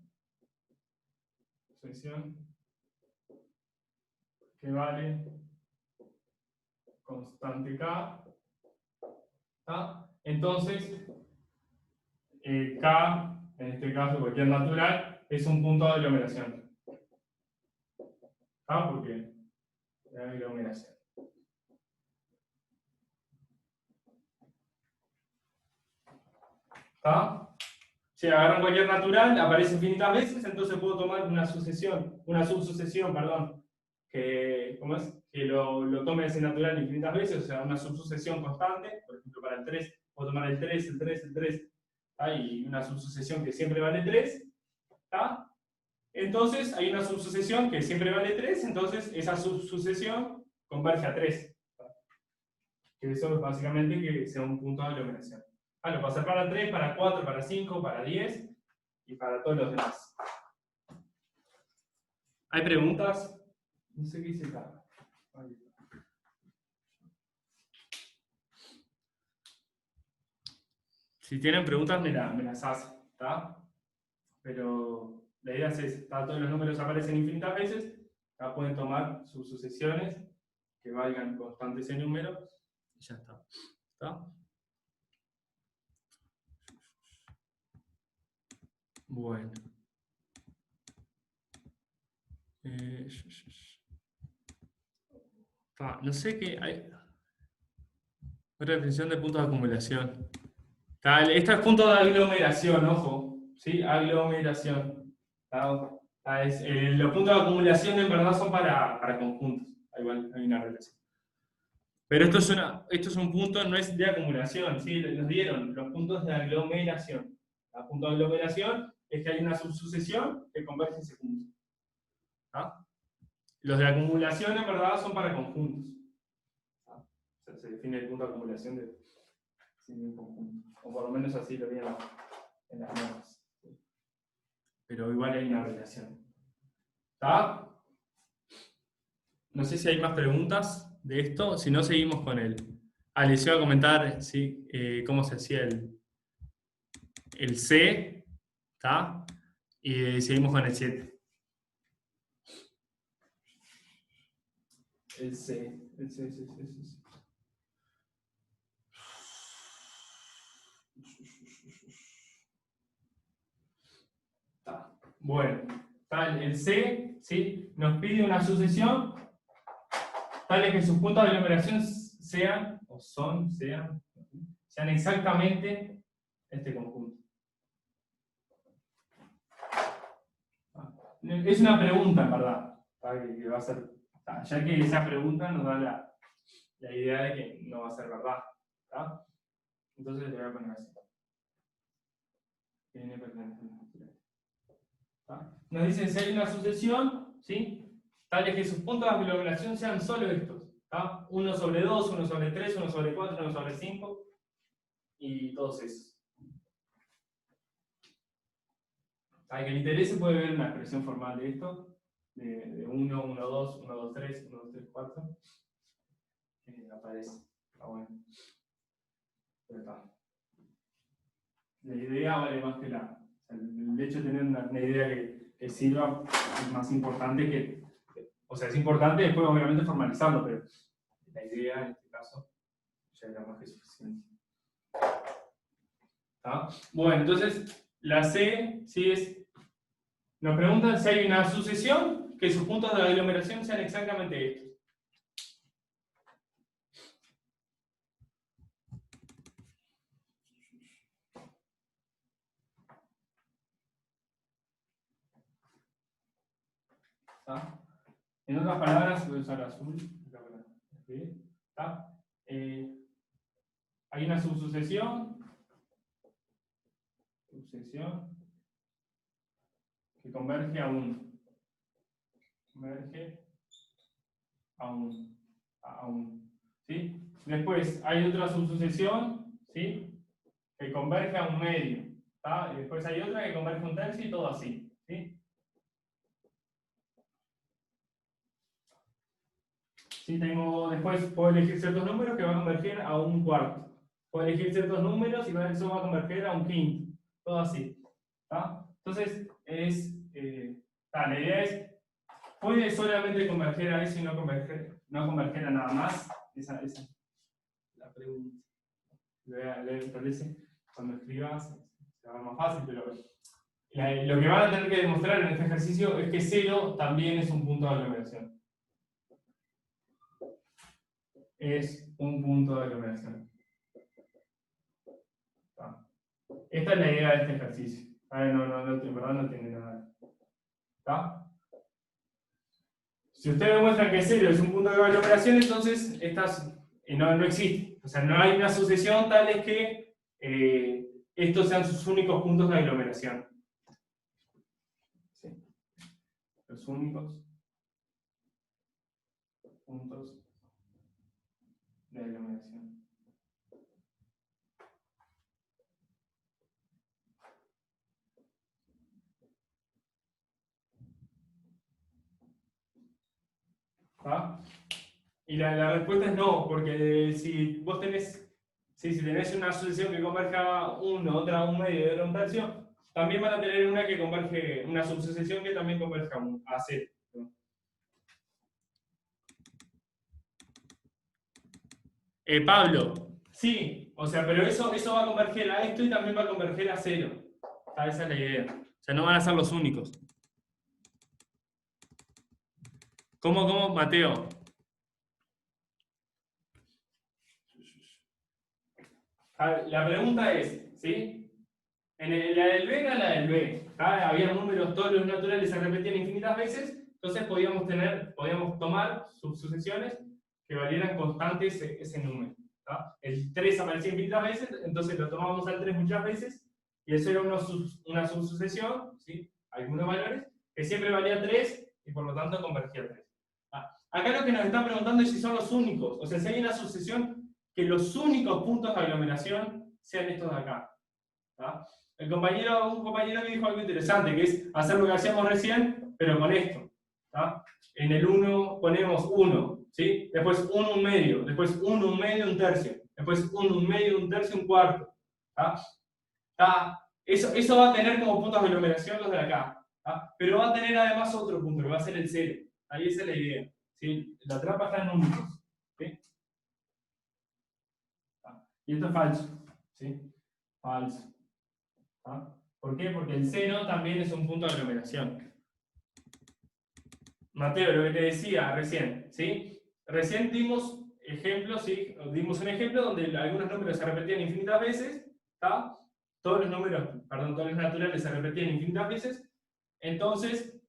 que vale constante K. Entonces, K, en este caso cualquier natural, es un punto de aglomeración. Porque es aglomeración. Si agarran cualquier natural, aparece infinitas veces, entonces puedo tomar una subsucesión, que lo tome ese natural infinitas veces, o sea, una subsucesión constante. Por ejemplo, para el 3, puedo tomar el 3, el 3, el 3, y una subsucesión que siempre vale 3. Entonces, hay una subsucesión que siempre vale 3, entonces esa subsucesión converge a 3. Que eso es básicamente que sea un punto de aglomeración. Lo puedo hacer para 3, para 4, para 5, para 10 y para todos los demás. ¿Hay preguntas? No sé qué hice acá. Si tienen preguntas, me las hacen, ¿está? Pero la idea es esa, todos los números aparecen infinitas veces, pueden tomar sus sucesiones que valgan constante ese número, y ya está. ¿Está? Bueno. No sé qué hay. Otra definición de puntos de acumulación. Esto es punto de aglomeración, ojo. ¿Sí? Aglomeración. Los puntos de acumulación en verdad son para conjuntos. Igual hay una relación. Pero esto es un punto, no es de acumulación, ¿sí? Nos dieron los puntos de aglomeración. El punto de aglomeración es que hay una subsucesión que converge ese punto. Los de acumulación en verdad son para conjuntos. O sea, se define el punto de acumulación de un conjunto. O por lo menos así lo vi en las normas. Pero igual hay una relación. ¿Está? No sé si hay más preguntas de esto, si no seguimos con él. Les iba a comentar, ¿sí? Cómo se hacía el C, ¿está? Y seguimos con el 7. El C. Bueno, el C, ¿sí? Nos pide una sucesión tal que sus puntos de aglomeración sean exactamente este conjunto. Es una pregunta, en verdad, que va a ser, ya que esa pregunta nos da la idea de que no va a ser verdad. ¿Tá? Entonces le voy a poner así. Nos dicen si hay una sucesión, ¿sí? Tales que sus puntos de aglomeración sean solo estos. 1 sobre 2, 1 sobre 3, 1 sobre 4, 1 sobre 5. y todos esos. Al que le interese puede ver una expresión formal de esto, de 1, 1, 2, 1, 2, 3, 1, 2, 3, 4. Aparece. Está bueno. Pero está. La idea vale más que la. El hecho de tener una idea que sirva es más importante que. O sea, es importante después, obviamente, formalizarlo, pero la idea en este caso ya era más que suficiente. ¿Está? Bueno, entonces, la C, sí es. Nos preguntan si hay una sucesión que sus puntos de aglomeración sean exactamente estos. ¿Está? En otras palabras, voy a usar azul. ¿Está? Hay una subsucesión que converge a 1. Converge a 1. ¿Sí? Después hay otra subsucesión, ¿sí? Que converge a 1 medio. ¿Tá? Y después hay otra que converge a 1 tercio y todo así. ¿Sí? Sí, después puedo elegir ciertos números que van a converger a 1/4. Puedo elegir ciertos números y eso va a converger a 1/5. Todo así. ¿Tá? Entonces, la idea es, ¿puede solamente converger a eso y no converger a nada más? Esa es la pregunta. Tal vez cuando escribas se va más fácil, pero lo que van a tener que demostrar en este ejercicio es que 0 también es un punto de aglomeración. Es un punto de aglomeración. ¿Tá? Esta es la idea de este ejercicio. En verdad no tiene nada. ¿Tá? Si ustedes demuestran que 0 es un punto de aglomeración, entonces no existe. O sea, no hay una sucesión tal que estos sean sus únicos puntos de aglomeración. ¿Sí? Los únicos puntos de aglomeración. ¿Ah? Y la respuesta es no, porque si tenés una sucesión que converja a 1, otra a 1 medio y otra a 1 tercio, también van a tener una subsucesión que también converja a 0. Pablo, sí, o sea, pero eso va a converger a esto y también va a converger a 0. Esa es la idea. O sea, no van a ser los únicos. ¿Cómo, Mateo? La pregunta es, ¿sí? La del B era la del B. Había números, todos los naturales se repetían infinitas veces, entonces podíamos tomar subsucesiones que valieran constantes ese número. ¿Tá? El 3 aparecía infinitas veces, entonces lo tomábamos al 3 muchas veces, y eso era una subsucesión, ¿sí? Algunos valores, que siempre valía 3, y por lo tanto convergía a 3. Acá lo que nos están preguntando es si son los únicos, o sea, si hay una sucesión que los únicos puntos de aglomeración sean estos de acá. ¿Tá? Un compañero me dijo algo interesante, que es hacer lo que hacíamos recién, pero con esto. ¿Tá? En el 1 ponemos 1, ¿sí? Después 1, 1 medio, después 1, 1 medio, 1 tercio, después 1, 1 medio, 1 tercio, 1 cuarto. ¿Tá? Eso va a tener como puntos de aglomeración los de acá. ¿Tá? Pero va a tener además otro punto, que va a ser el 0. Ahí esa es la idea. ¿Sí? La trampa está en números. ¿Sí? Y esto es falso. ¿Sí? Falso. ¿Ah? ¿Por qué? Porque el seno también es un punto de aglomeración. Mateo, lo que te decía recién, ¿sí? Recién dimos ejemplos, ¿sí? Dimos un ejemplo donde algunos números se repetían infinitas veces, ¿tá? Todos los naturales se repetían infinitas veces, entonces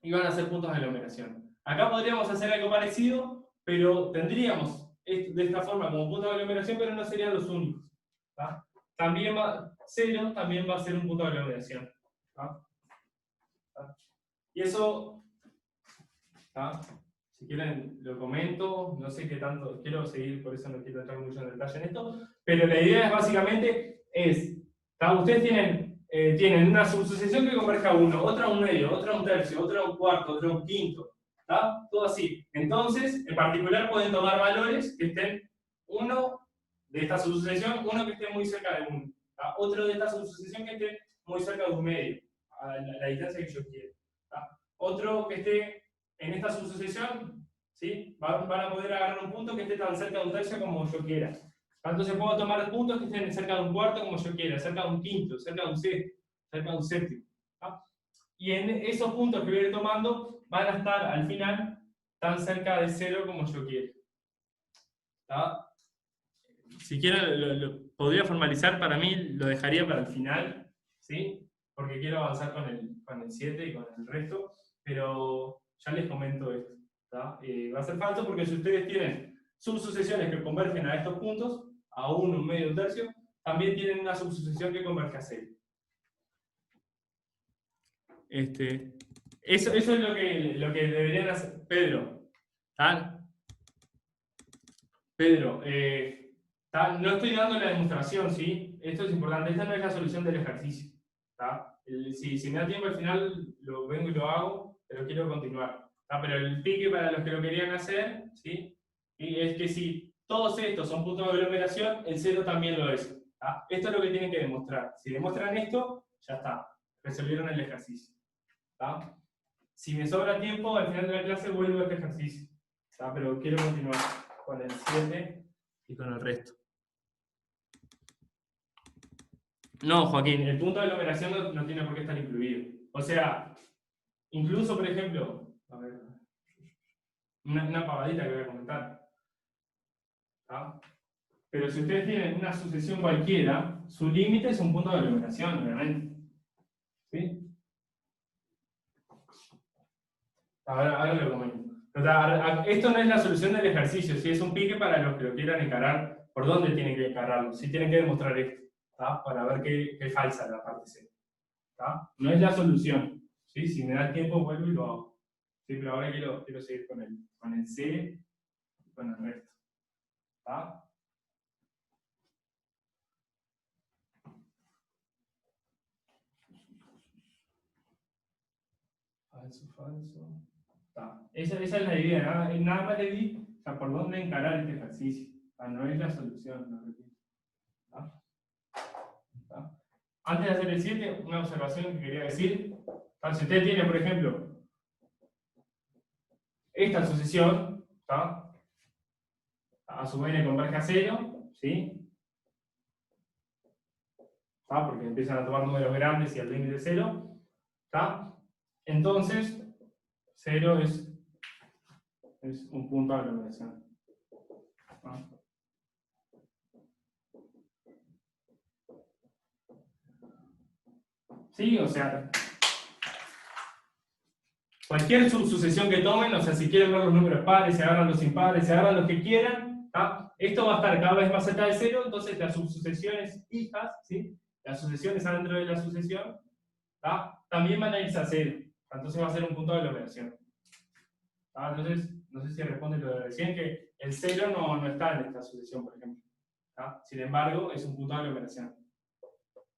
iban a ser puntos de aglomeración. Acá podríamos hacer algo parecido, pero tendríamos de esta forma como puntos de aglomeración, pero no serían los únicos. ¿Tá? 0 también va a ser un punto de aglomeración. ¿Tá? Y eso, ¿tá? Si quieren lo comento, no sé qué tanto, quiero seguir, por eso no quiero entrar mucho en detalle en esto, pero la idea es básicamente ustedes tienen una subsucesión que converge a uno, otra a un medio, otra a un tercio, otra a un cuarto, otra a un quinto, ¿está? Todo así. Entonces, en particular pueden tomar valores que estén uno de esta subsucesión, uno que esté muy cerca de uno, ¿tá? Otro de esta subsucesión que esté muy cerca de un medio, a la distancia que yo quiera, ¿tá? Otro que esté en esta subsucesión, ¿sí? Van a poder agarrar un punto que esté tan cerca de un tercio como yo quiera. Entonces puedo tomar puntos que estén cerca de un cuarto como yo quiera, cerca de un quinto, cerca de un sexto, cerca de un séptimo. ¿Tá? Y en esos puntos que voy a ir tomando van a estar al final tan cerca de cero como yo quiera. ¿Tá? Si quiero, podría formalizar, para mí lo dejaría para el final, ¿sí? Porque quiero avanzar con el 7 y con el resto, pero ya les comento esto. Va a ser falso porque si ustedes tienen subsucesiones que convergen a estos puntos, a uno, un medio, un tercio, también tienen una subsucesión que converge a 0. Eso es lo que deberían hacer. Pedro, ¿tal? Pedro, no estoy dando la demostración, ¿sí? Esto es importante, esta no es la solución del ejercicio. Si me da tiempo al final, lo vengo y lo hago, pero quiero continuar. Pero el pique para los que lo querían hacer, ¿sí? Y es que si todos estos son puntos de aglomeración, el 0 también lo es. Esto es lo que tienen que demostrar. Si demuestran esto, ya está. Resolvieron el ejercicio. Si me sobra tiempo, al final de la clase vuelvo a este ejercicio. Pero quiero continuar con el 7 y con el resto. No, Joaquín, el punto de aglomeración no tiene por qué estar incluido. O sea, incluso, por ejemplo, a ver, una pavadita que voy a comentar. Pero si ustedes tienen una sucesión cualquiera, su límite es un punto de aglomeración, obviamente. ¿Sí? Ahora lo comento. O sea, esto no es la solución del ejercicio, ¿sí? Es un pique para los que lo quieran encarar. ¿Por dónde tienen que encararlo? Sí, tienen que demostrar esto, para ver qué falsa la parte C. No es la solución. ¿Sí? Si me da tiempo, vuelvo y lo hago. ¿Sí? Pero ahora quiero seguir con el C y con el resto. Falso, falso. Esa es la idea. Nada más le di por dónde encarar este ejercicio. No es la solución, no repito. Antes de hacer el 7, una observación que quería decir. Si usted tiene, por ejemplo, esta sucesión, a su n converge a 0, ¿sí? Porque empiezan a tomar números grandes y al límite 0. Entonces, 0 es un punto de aglomeración. ¿Sí? O sea, cualquier subsucesión que tomen, o sea, si quieren ver los números pares, se agarran los impares, se agarran los que quieran, esto va a estar cada vez más cerca de 0, entonces las subsucesiones hijas, ¿sí? Las sucesiones adentro de la sucesión, también van a irse a 0. Entonces va a ser un punto de aglomeración. Entonces, no sé si responde lo de recién, que el 0 no está en esta sucesión, por ejemplo. Sin embargo, es un punto de aglomeración.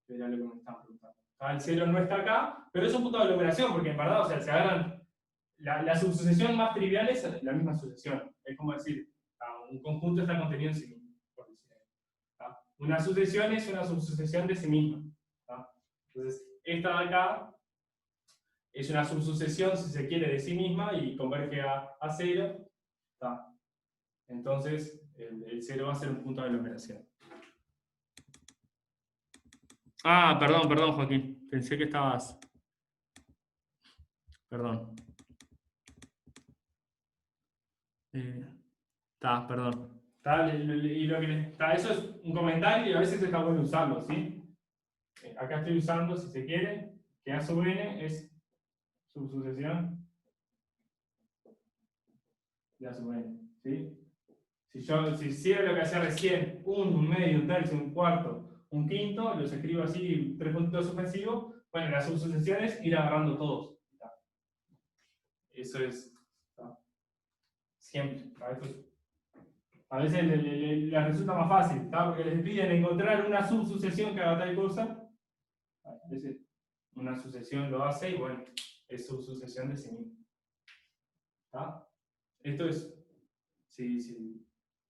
Era lo que me estaban preguntando. El 0 no está acá, pero es un punto de aglomeración, porque en verdad, o sea, se agarran. La subsucesión más trivial es la misma sucesión. Es como decir, un conjunto está contenido en sí mismo. Por decir. Una sucesión es una subsucesión de sí misma. Entonces, esta de acá es una subsucesión, si se quiere, de sí misma y converge a 0. Entonces, el 0 va a ser un punto de aglomeración. Perdón, Joaquín. Pensé que estabas. Perdón. Perdón. Eso es un comentario y a veces está bueno usarlo, ¿sí? Acá estoy usando, si se quiere, que A sub n es subsucesión de A sub n, ¿sí? Si hiciera lo que hacía recién, un medio, un tercio, un cuarto, un quinto, los escribo así, 3 puntos suspensivos, bueno, las subsucesiones ir agarrando todos. Eso es. Siempre. A veces les resulta más fácil, ¿tá? Porque les piden encontrar una subsucesión que haga tal cosa. A veces una sucesión lo hace y bueno, es subsucesión de sí mismo. ¿Tá? Esto es, si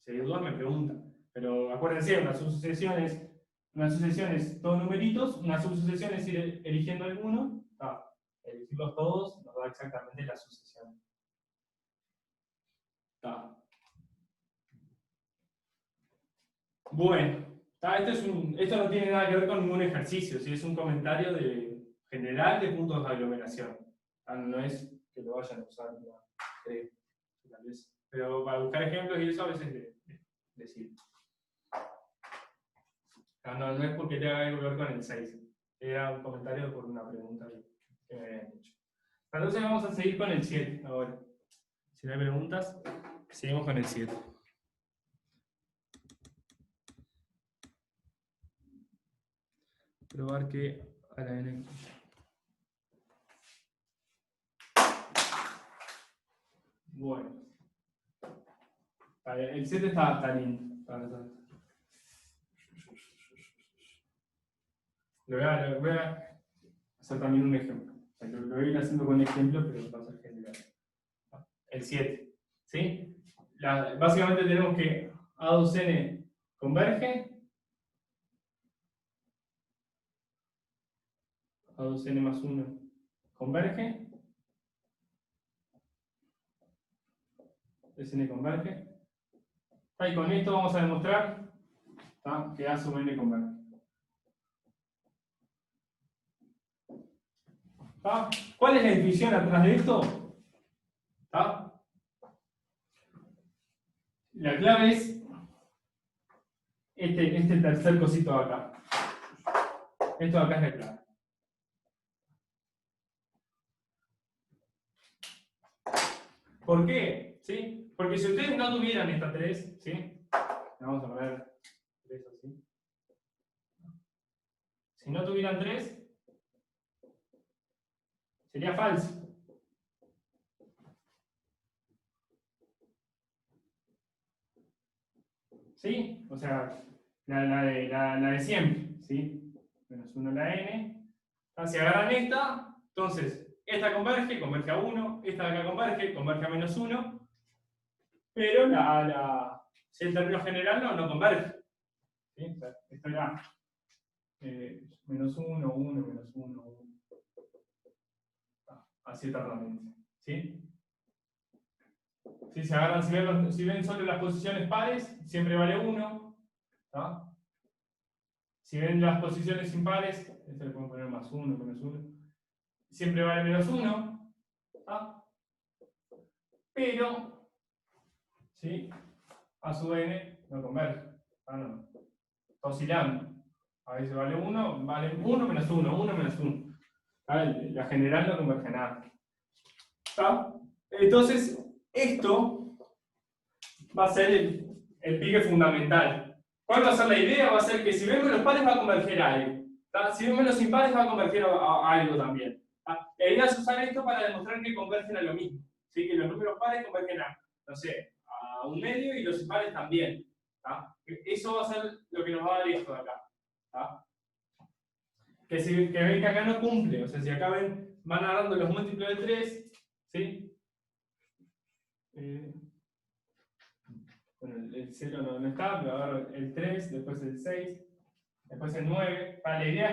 hay dudas me preguntan. Pero acuérdense, una sucesión es todos numeritos, una subsucesión es ir eligiendo alguno. ¿Tá? Elegirlos todos nos da exactamente la sucesión. ¿Tá? Bueno, esto no tiene nada que ver con ningún ejercicio, ¿sí? Es un comentario general de puntos de aglomeración. No es que lo vayan a usar, creo, tal vez. Pero para buscar ejemplos y eso a veces decir. No es porque tenga algo que ver con el 6. Era un comentario por una pregunta que me habían hecho. Entonces vamos a seguir con el 7 ahora. Si no hay preguntas, seguimos con el 7. Probar que a la n. Bueno. El 7 está lindo. Lo voy a hacer también un ejemplo. O sea, lo voy a ir haciendo con ejemplos, pero va a ser general. El 7. ¿Sí? Básicamente tenemos que A2N converge. A2N más 1 converge. SN converge. Y con esto vamos a demostrar que A sub N converge. ¿Cuál es la definición atrás de esto? La clave es este tercer cosito de acá. Esto de acá es la clave. ¿Por qué? ¿Sí? Porque si ustedes no tuvieran esta 3, ¿sí? Vamos a ver 3 así. Si no tuvieran 3, sería falso. ¿Sí? O sea, la de siempre, ¿sí? Menos 1 la n. Si agarran esta, entonces, esta converge a 1, esta de acá converge a menos 1, pero si el término general no converge. ¿Sí? O sea, esto era menos 1, 1, menos 1, 1. Así eternamente. ¿Sí? Si se agarran, si ven solo las posiciones pares, siempre vale 1. ¿Tá? Si ven las posiciones impares, esto le podemos poner más 1, menos 1. Siempre vale menos 1. ¿Tá? Pero, ¿sí? A sub n no converge. No. Está oscilando. A veces vale 1, vale 1 menos 1, 1 menos 1. La general no converge a nada. ¿Tá? Entonces, esto va a ser el pique fundamental. ¿Cuál va a ser la idea? Va a ser que si vemos los pares va a converger a algo. ¿Tá? Si vemos los impares va a converger a algo también. ¿Tá? La idea es usar esto para demostrar que convergen a lo mismo. ¿Sí? Que los números pares convergen a, no sé, a un medio y los impares también. ¿Tá? Eso va a ser lo que nos va a dar esto de acá. ¿Tá? Que ven que acá no cumple. O sea, si acá van agarrando los múltiplos de 3, ¿sí? Bueno, el 0 no está, pero agarro el 3, después el 6, después el 9. La idea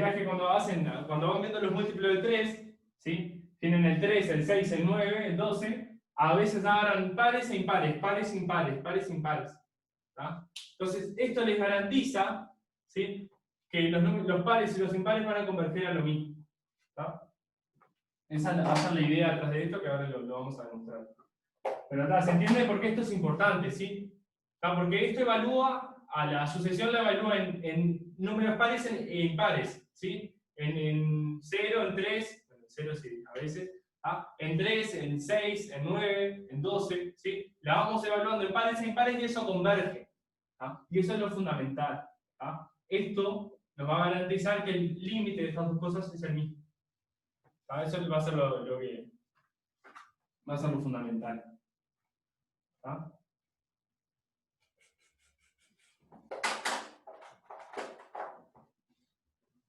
es que cuando van viendo los múltiplos de 3, ¿sí? Tienen el 3, el 6, el 9, el 12, a veces agarran pares e impares, pares, impares, pares, impares. ¿Tá? Entonces, esto les garantiza, ¿sí? Que los pares y los impares van a converger a lo mismo. ¿Tá? Esa va a ser la idea atrás de esto, que ahora lo vamos a demostrar. Pero ¿se entiende por qué esto es importante? ¿Sí? Porque esto evalúa, a la sucesión la evalúa en números pares e impares. ¿Sí? En 0, en 3, en 0 sí, a veces, en 3, en 6, en 9, en 12. ¿Sí? La vamos evaluando en pares e impares y eso converge. Y eso es lo fundamental. Esto nos va a garantizar que el límite de estas dos cosas es el mismo. Eso va a ser lo que Va a ser lo fundamental. ¿Está?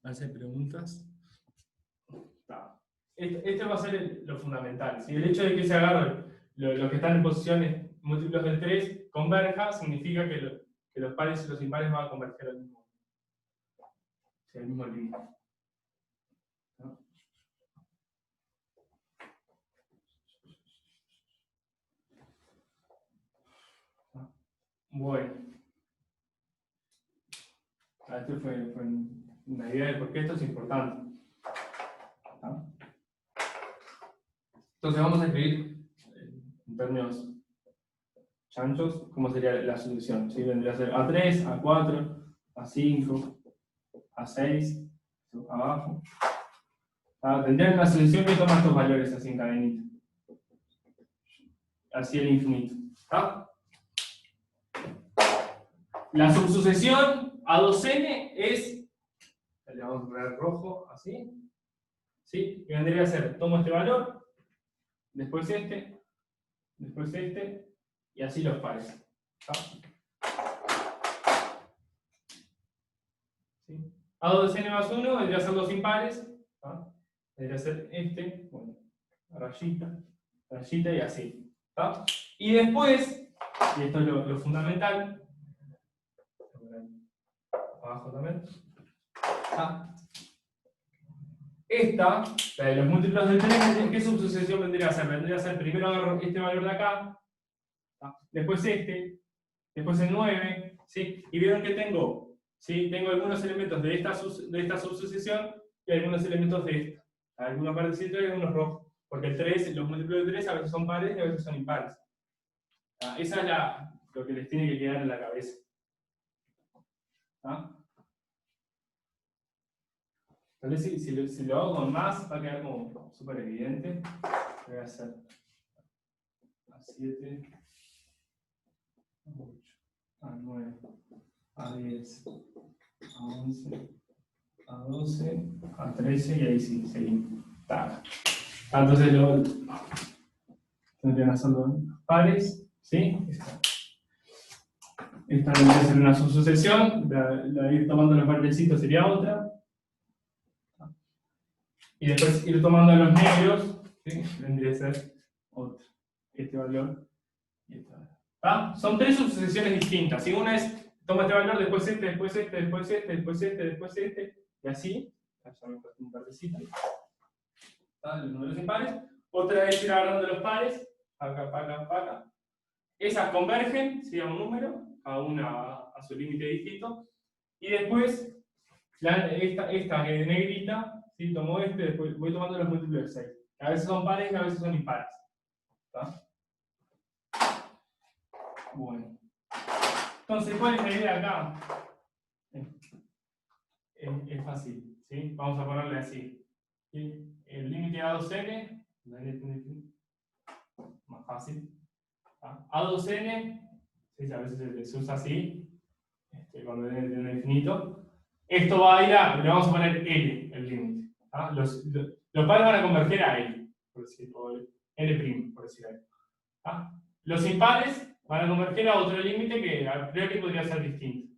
¿Hace preguntas? Está. Este va a ser lo fundamental. Si el hecho de que se agarren los que están en posiciones múltiplos del 3 converja, significa que los pares y los impares van a converger al mismo límite. ¿No? Bueno. Esta fue una idea de por qué esto es importante. ¿No? Entonces vamos a escribir en términos chanchos cómo sería la solución. ¿Sí? Vendría a ser A3, A4, A5, A6, abajo. Tendrían una solución que toma estos valores así en cadenita. Así el infinito. ¿Está? La subsucesión A2n es, le vamos a poner rojo, así. ¿Sí? Y vendría a ser, tomo este valor, después este, y así los pares. ¿Sí? A2n más 1 vendría a ser los impares. ¿Sí? Vendría a ser este, bueno, rayita, rayita y así. ¿Sí? Y después, y esto es lo fundamental, abajo también. Esta, la de los múltiplos del 3, ¿qué subsucesión vendría a ser? Vendría a ser primero agarro este valor de acá, después este, después el 9, ¿sí? Y vieron que tengo, ¿sí? Tengo algunos elementos de esta subsucesión y algunos elementos de esta. Algunos verdecitos y algunos rojos. Porque el 3, los múltiplos del 3 a veces son pares y a veces son impares. Esa es lo que les tiene que quedar en la cabeza. Tal vez si lo hago con más va a quedar como súper evidente. Voy a hacer A7, A8, A9, A10, A11, A12, A13 y ahí sí, seguimos. Entonces tendrían que hacerlo pares, ¿sí? Esta vendría a ser una subsucesión, la de ir tomando los verdecitos sería otra. Y después ir tomando los negros, ¿sí? Vendría a ser otro. Este valor y este valor. Son tres subsucesiones distintas. ¿Sí? Una es, toma este valor, después este, después este, después este, después este, después este, y así. Ya me puse un partecito. Los números impares. Otra es ir agarrando los pares, acá, acá. Esas convergen, ¿sí? A un número, cada una a su límite distinto. Y después, esta negrita, ¿sí? Tomo este, después voy tomando los múltiplos de 6. A veces son pares y a veces son impares. ¿Está? Bueno. Entonces, ¿cuál es la idea acá? Es fácil, ¿sí? Vamos a ponerle así. ¿Sí? El límite A2n, más fácil. A2n, ¿sí? A veces se usa así, cuando tiene el infinito. Esto va a ir le vamos a poner L, el límite. Los pares van a converger a L, por decir, o L', por decir algo. Los impares van a converger a otro límite que a priori podría ser distinto.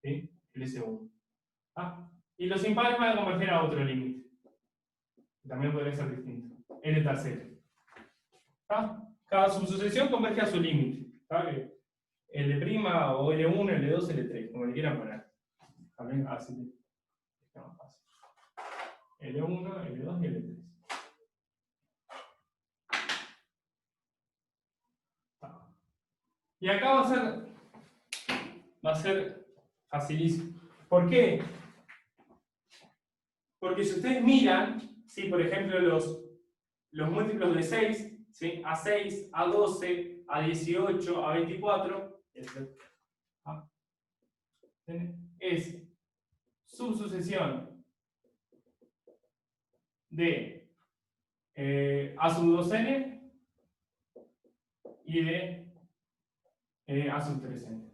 ¿Sí? El S1. Y los impares van a converger a otro límite. Que también podría ser distinto. L tercero. Cada subsucesión converge a su límite. L' o L1, L2, L3, como le quieran poner. También así es más fácil. L1, L2 y L3. Y acá va a ser facilísimo. ¿Por qué? Porque si ustedes miran, ¿sí? Por ejemplo, los múltiplos de 6, ¿sí? A6, A12, A18, A24, es subsucesión de A2n y de A3n.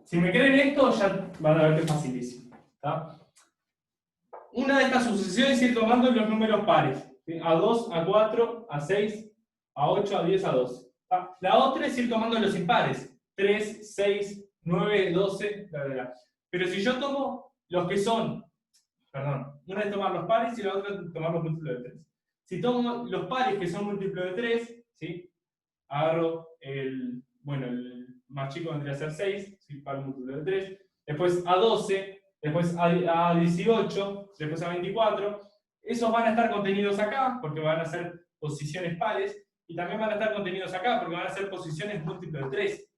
Si me creen esto, ya van a ver que es facilísimo. ¿Está? Una de estas subsucesiones es ir tomando los números pares. ¿Sí? A2, A4, A6, a 8, a 10, a 12. ¿Tá? La otra es ir tomando los impares. 3, 6, 9, 12, bla, bla, bla. Pero si yo tomo los que son, perdón, una es tomar los pares y la otra es tomar los múltiplos de 3. Si tomo los pares que son múltiplos de 3, ¿sí? Agarro el más chico vendría a ser 6, ¿sí? Par múltiplo de 3. Después a 12, después a 18, después a 24. Esos van a estar contenidos acá, porque van a ser posiciones pares, y también van a estar contenidos acá, porque van a ser posiciones múltiplos de 3.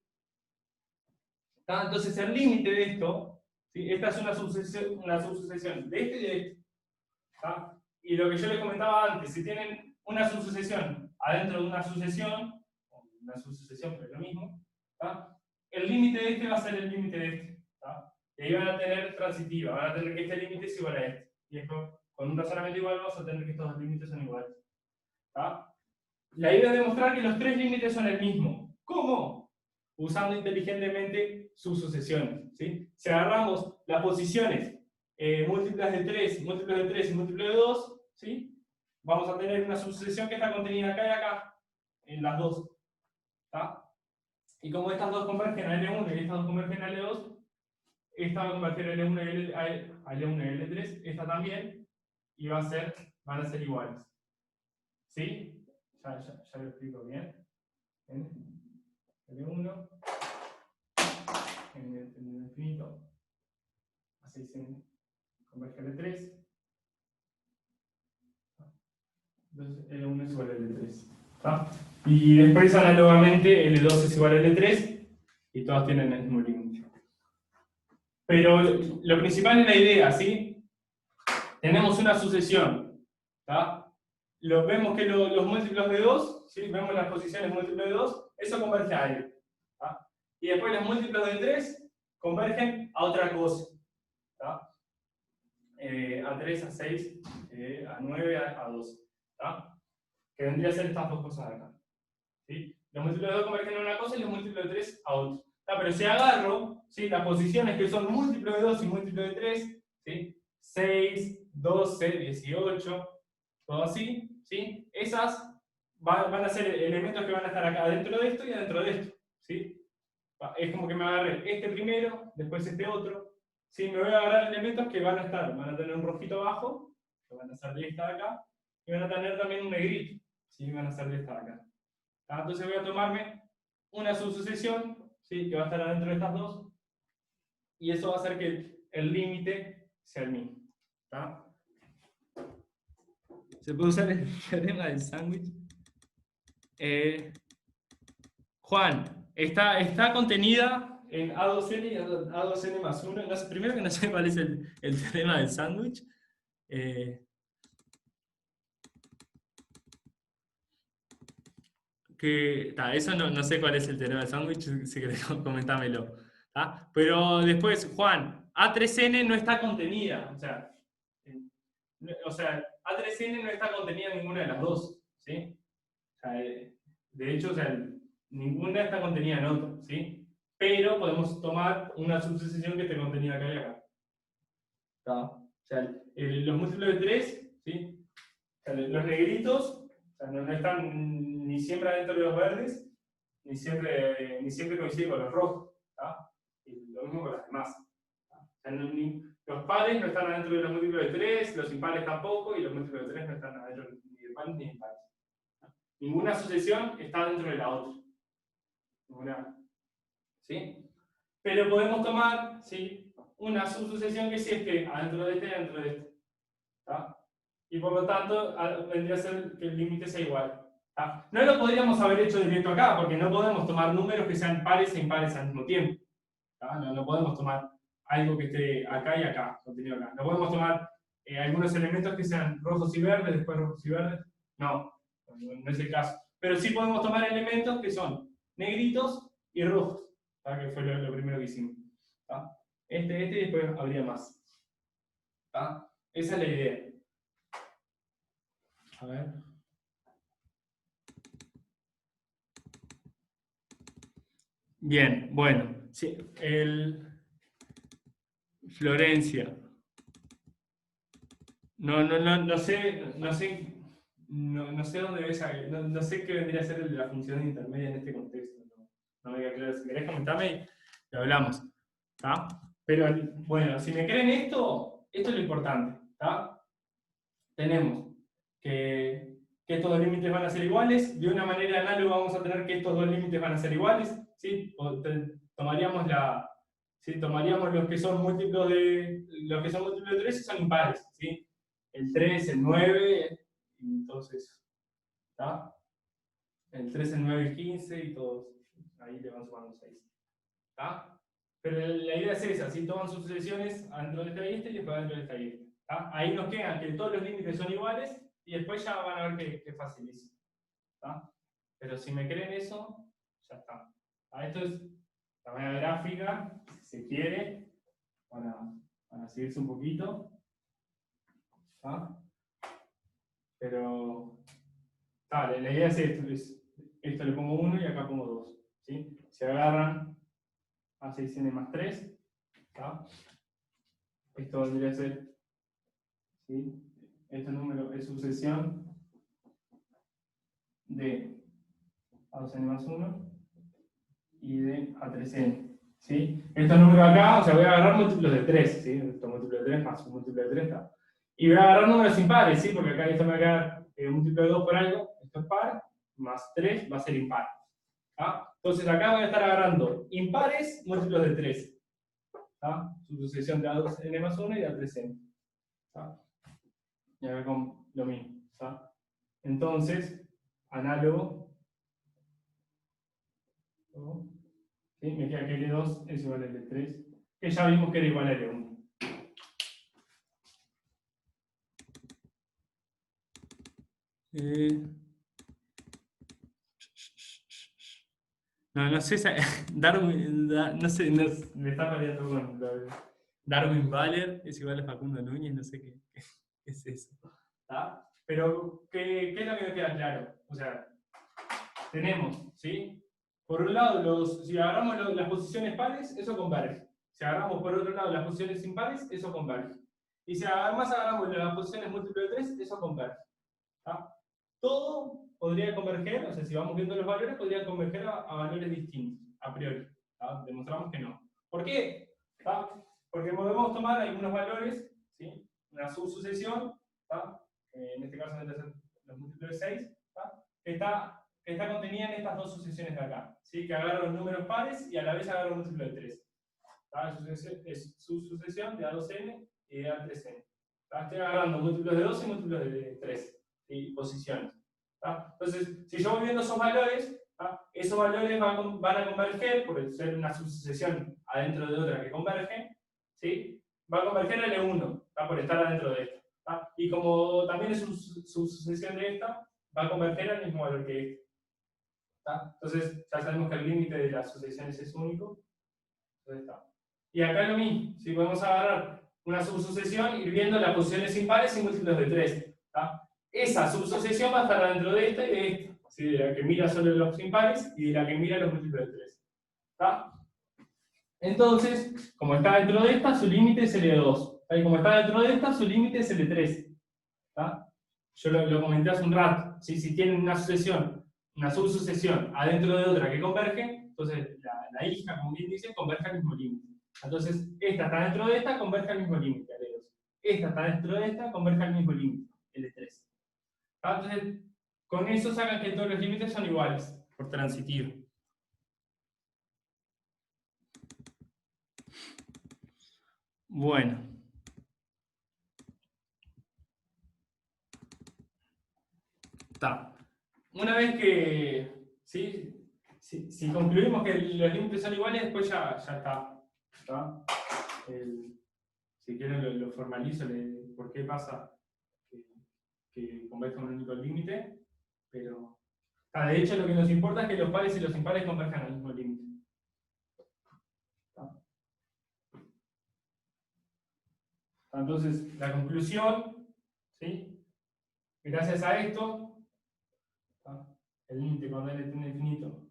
¿Tá? Entonces el límite de esto, ¿sí? Esta es una subsucesión de este y de este. ¿Tá? Y lo que yo les comentaba antes, si tienen una subsucesión adentro de una sucesión pero es lo mismo, ¿tá? El límite de este va a ser el límite de este. ¿Tá? Y ahí van a tener transitiva, van a tener que este límite es igual a este. Y esto, con un razonamiento igual, vamos a tener que estos dos límites son iguales. ¿Tá? La idea es demostrar que los tres límites son el mismo. ¿Cómo? Usando inteligentemente sus sucesiones. ¿Sí? Si agarramos las posiciones múltiples de 3 y múltiples de 2, ¿sí? Vamos a tener una subsucesión que está contenida acá y acá, en las dos. ¿Tá? Y como estas dos convergen a L1 y estas dos convergen a L2, esta va a converger a L1 a L1 y L3, esta también, y van a ser iguales. ¿Sí? Ya lo explico bien. L1 en el infinito, así se converge a L3. Entonces L1 es igual a L3. ¿Tá? Y después análogamente L2 es igual a L3 y todas tienen el mismo límite. Pero lo principal es la idea, ¿sí? Tenemos una sucesión. ¿Tá? Vemos que los múltiplos de 2, ¿sí? Vemos las posiciones múltiplos de 2, eso converge a L. ¿Tá? Y después los múltiplos de 3 convergen a otra cosa. ¿Tá? A 3, a 6, a 9, a 12. ¿Tá? Que vendría a ser estas dos cosas de acá. ¿Sí? Los múltiplos de 2 convergen a una cosa y los múltiplos de 3 a otra. ¿Tá? Pero si agarro, ¿sí? Las posiciones que son múltiplos de 2 y múltiplos de 3, ¿sí? 6, 12, 18, todo así, ¿sí? Esas van a ser elementos que van a estar acá adentro de esto y adentro de esto. ¿Sí? Es como que me agarré este primero, después este otro. ¿Sí? Me voy a agarrar elementos que van a tener un rojito abajo, que van a ser de esta de acá, y van a tener también un negrito, ¿sí? Van a ser de esta de acá. Entonces voy a tomarme una subsucesión, ¿sí? Que va a estar adentro de estas dos, y eso va a hacer que el límite sea el mismo. ¿Tá? ¿Se puede usar el teorema del sándwich? Juan, está contenida en A2N y A2N más 1. No sé, primero que no sé cuál es el teorema del sándwich. Eso no sé cuál es el teorema del sándwich, si querés comentámelo. ¿Tá? Pero después, Juan, A3N no está contenida. O sea, A3N no está contenida en ninguna de las dos. ¿Sí? O sea, de hecho, ninguna está contenida en otra. ¿Sí? Pero podemos tomar una subsucesión que esté contenida acá y acá. ¿Tá? O sea, los múltiplos de 3, ¿sí? O sea, los negritos, o sea, no están ni siempre adentro de los verdes, ni siempre coinciden con los rojos. ¿Tá? Y lo mismo con las demás. ¿Tá? O sea, los pares no están adentro de los múltiplos de 3, los impares tampoco, y los múltiplos de 3 no están adentro ni de pares ni de impares. ¿Tá? Ninguna sucesión está dentro de la otra. Ninguna. ¿Sí? Pero podemos tomar, ¿sí? Una subsucesión que sí esté adentro de este y adentro de este. ¿Tá? Y por lo tanto, vendría a ser que el límite sea igual. ¿Tá? No lo podríamos haber hecho directo acá, porque no podemos tomar números que sean pares e impares al mismo tiempo. ¿Tá? No podemos tomar algo que esté acá y acá, contenido acá. No podemos tomar algunos elementos que sean rojos y verdes, después rojos y verdes. No es el caso. Pero sí podemos tomar elementos que son negritos y rojos, ¿tá? Que fue lo primero que hicimos. ¿Tá? Este y después habría más. ¿Tá? Esa es la idea. A ver. Bien, bueno. Sí, Florencia. No sé no sé dónde ves, no sé qué vendría a ser el de la función intermedia en este contexto. No me queda claro. Si querés comentarme y lo hablamos. ¿Tá? Pero bueno, si me creen esto es lo importante. ¿Tá? Tenemos que estos dos límites van a ser iguales. De una manera análoga vamos a tener que estos dos límites van a ser iguales. ¿Sí? Tomaríamos ¿sí? Tomaríamos los que son múltiplos de 3 y son impares. ¿Sí? El 3, el 9, y entonces, ¿está? El 3, el 9, el 15 y todos. Ahí le van sumando 6. ¿Está? Pero la idea es esa, si toman sus sucesiones dentro de esta y este y después dentro de esta y esta. ¿Está? Ahí nos quedan que todos los límites son iguales y después ya van a ver que facilísimo. ¿Está? Pero si me creen eso, ya está. Esto es la manera gráfica, si se quiere, para seguirse un poquito. ¿Está? Pero la idea es esto le pongo 1 y acá pongo 2. ¿Sí? Se agarran a 6n más 3. ¿Tá? Esto vendría a ser, ¿sí? Este número es sucesión de a2n más 1 y de a3n. ¿Sí? Estos números acá, o sea, voy a agarrar múltiplos de 3. ¿Sí? Esto múltiplo de 3 más un múltiplo de 3. ¿Tá? Y voy a agarrar números impares, ¿sí? Porque acá esto me va a quedar un múltiplo de 2 por algo. Esto es par, más 3 va a ser impar. ¿Tá? Entonces acá voy a estar agarrando impares múltiplos de 3. ¿Tá? Su sucesión de a2n más 1 y de a3n. ¿Tá? Y acá con lo mismo. ¿Tá? Entonces, análogo, ¿sí? Me queda que L2 es igual a L3, que ya vimos que era igual a L1. No sé, Darwin, no sé, me está mareando con Darwin Valer es igual a Facundo Núñez, no sé qué es eso. ¿Tá? Pero, ¿qué es lo que me queda claro? O sea, tenemos, ¿sí? Por un lado, si agarramos las posiciones pares, eso converge. Si agarramos por otro lado las posiciones impares, eso converge. Y si además agarramos las posiciones múltiplo de 3, eso converge. ¿Tá? Todo podría converger, o sea, si vamos viendo los valores, podría converger a valores distintos, a priori. ¿Tá? Demostramos que no. ¿Por qué? ¿Tá? Porque podemos tomar algunos valores, ¿sí? Una subsucesión, ¿tá? En este caso van a ser los múltiplos de 6, ¿tá? Que está contenida en estas dos sucesiones de acá, ¿sí? Que agarro los números pares y a la vez agarro un múltiplo de 3. ¿Tá? Es subsucesión de A2n y de A3n. ¿Tá? Estoy agarrando múltiplos de 2 y múltiplos de 3, ¿sí? Posiciones. ¿Tá? Entonces, si yo voy viendo esos valores, ¿tá? Esos valores van a converger, por ser una subsucesión adentro de otra que converge, ¿sí? Va a converger a L1, ¿tá? Por estar adentro de esta. ¿Tá? Y como también es subsucesión de esta, va a converger al mismo valor que esta. ¿Tá? Entonces, ya sabemos que el límite de las sucesiones es único. Entonces, está. Y acá lo mismo, si podemos agarrar una subsucesión, ir viendo las posiciones impares y múltiplos de 3. ¿Tá? Esa subsucesión va a estar dentro de esta y de esta, ¿sí? De la que mira solo los impares y de la que mira los múltiplos de 3. ¿Tá? Entonces, como está dentro de esta, su límite es L2. ¿Tá? Y como está dentro de esta, su límite es L3. ¿Tá? Yo lo comenté hace un rato. ¿Sí? Si tienen una sucesión, una subsucesión adentro de otra que converge, entonces la hija, como bien dice, converge al mismo límite. Entonces, esta está dentro de esta, converge al mismo límite, L2. Esta está dentro de esta, converge al mismo límite, L3. Entonces, con eso sacan que todos los límites son iguales, por transitivo. Bueno. Está. Una vez que, ¿sí? Si concluimos que los límites son iguales, después ya está. ¿Está? Si quieren lo formalizo, por qué pasa que converjan un único límite, pero de hecho lo que nos importa es que los pares y los impares converjan al mismo límite. Entonces, la conclusión, ¿sí? Gracias a esto, el límite cuando n tiende a infinito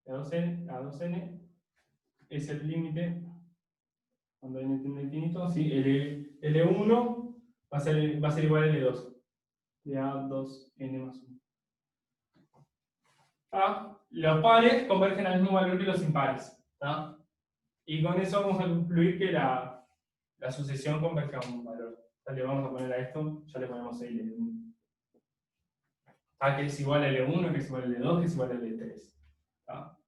a 2n es el límite cuando n tiende a infinito, ¿sí? L1 va a ser igual a L2. de A2n más 1. Los pares convergen al mismo valor que los impares. ¿Tá? Y con eso vamos a concluir que la sucesión converge a un valor. Ya le vamos a poner a esto, ya le ponemos L1. Que es igual a L1, que es igual a L2, que es igual a L3. ¿Tá?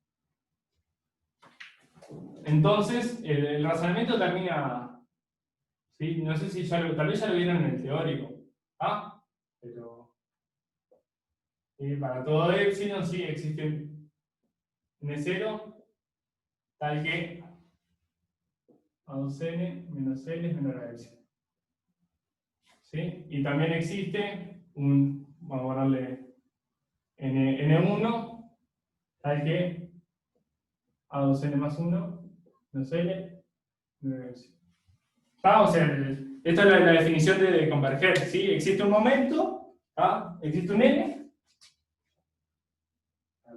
Entonces, el razonamiento termina. ¿Sí? No sé si tal vez ya lo vieron en el teórico. Pero para todo epsilon sí existe N0 tal que A2n menos L es menor a epsilon. ¿Sí? Y también existe vamos a ponerle N1 tal que A2n más 1 menos L menor a epsilon. O sea, esta es la definición de converger. ¿Sí? Existe un momento, existe un n,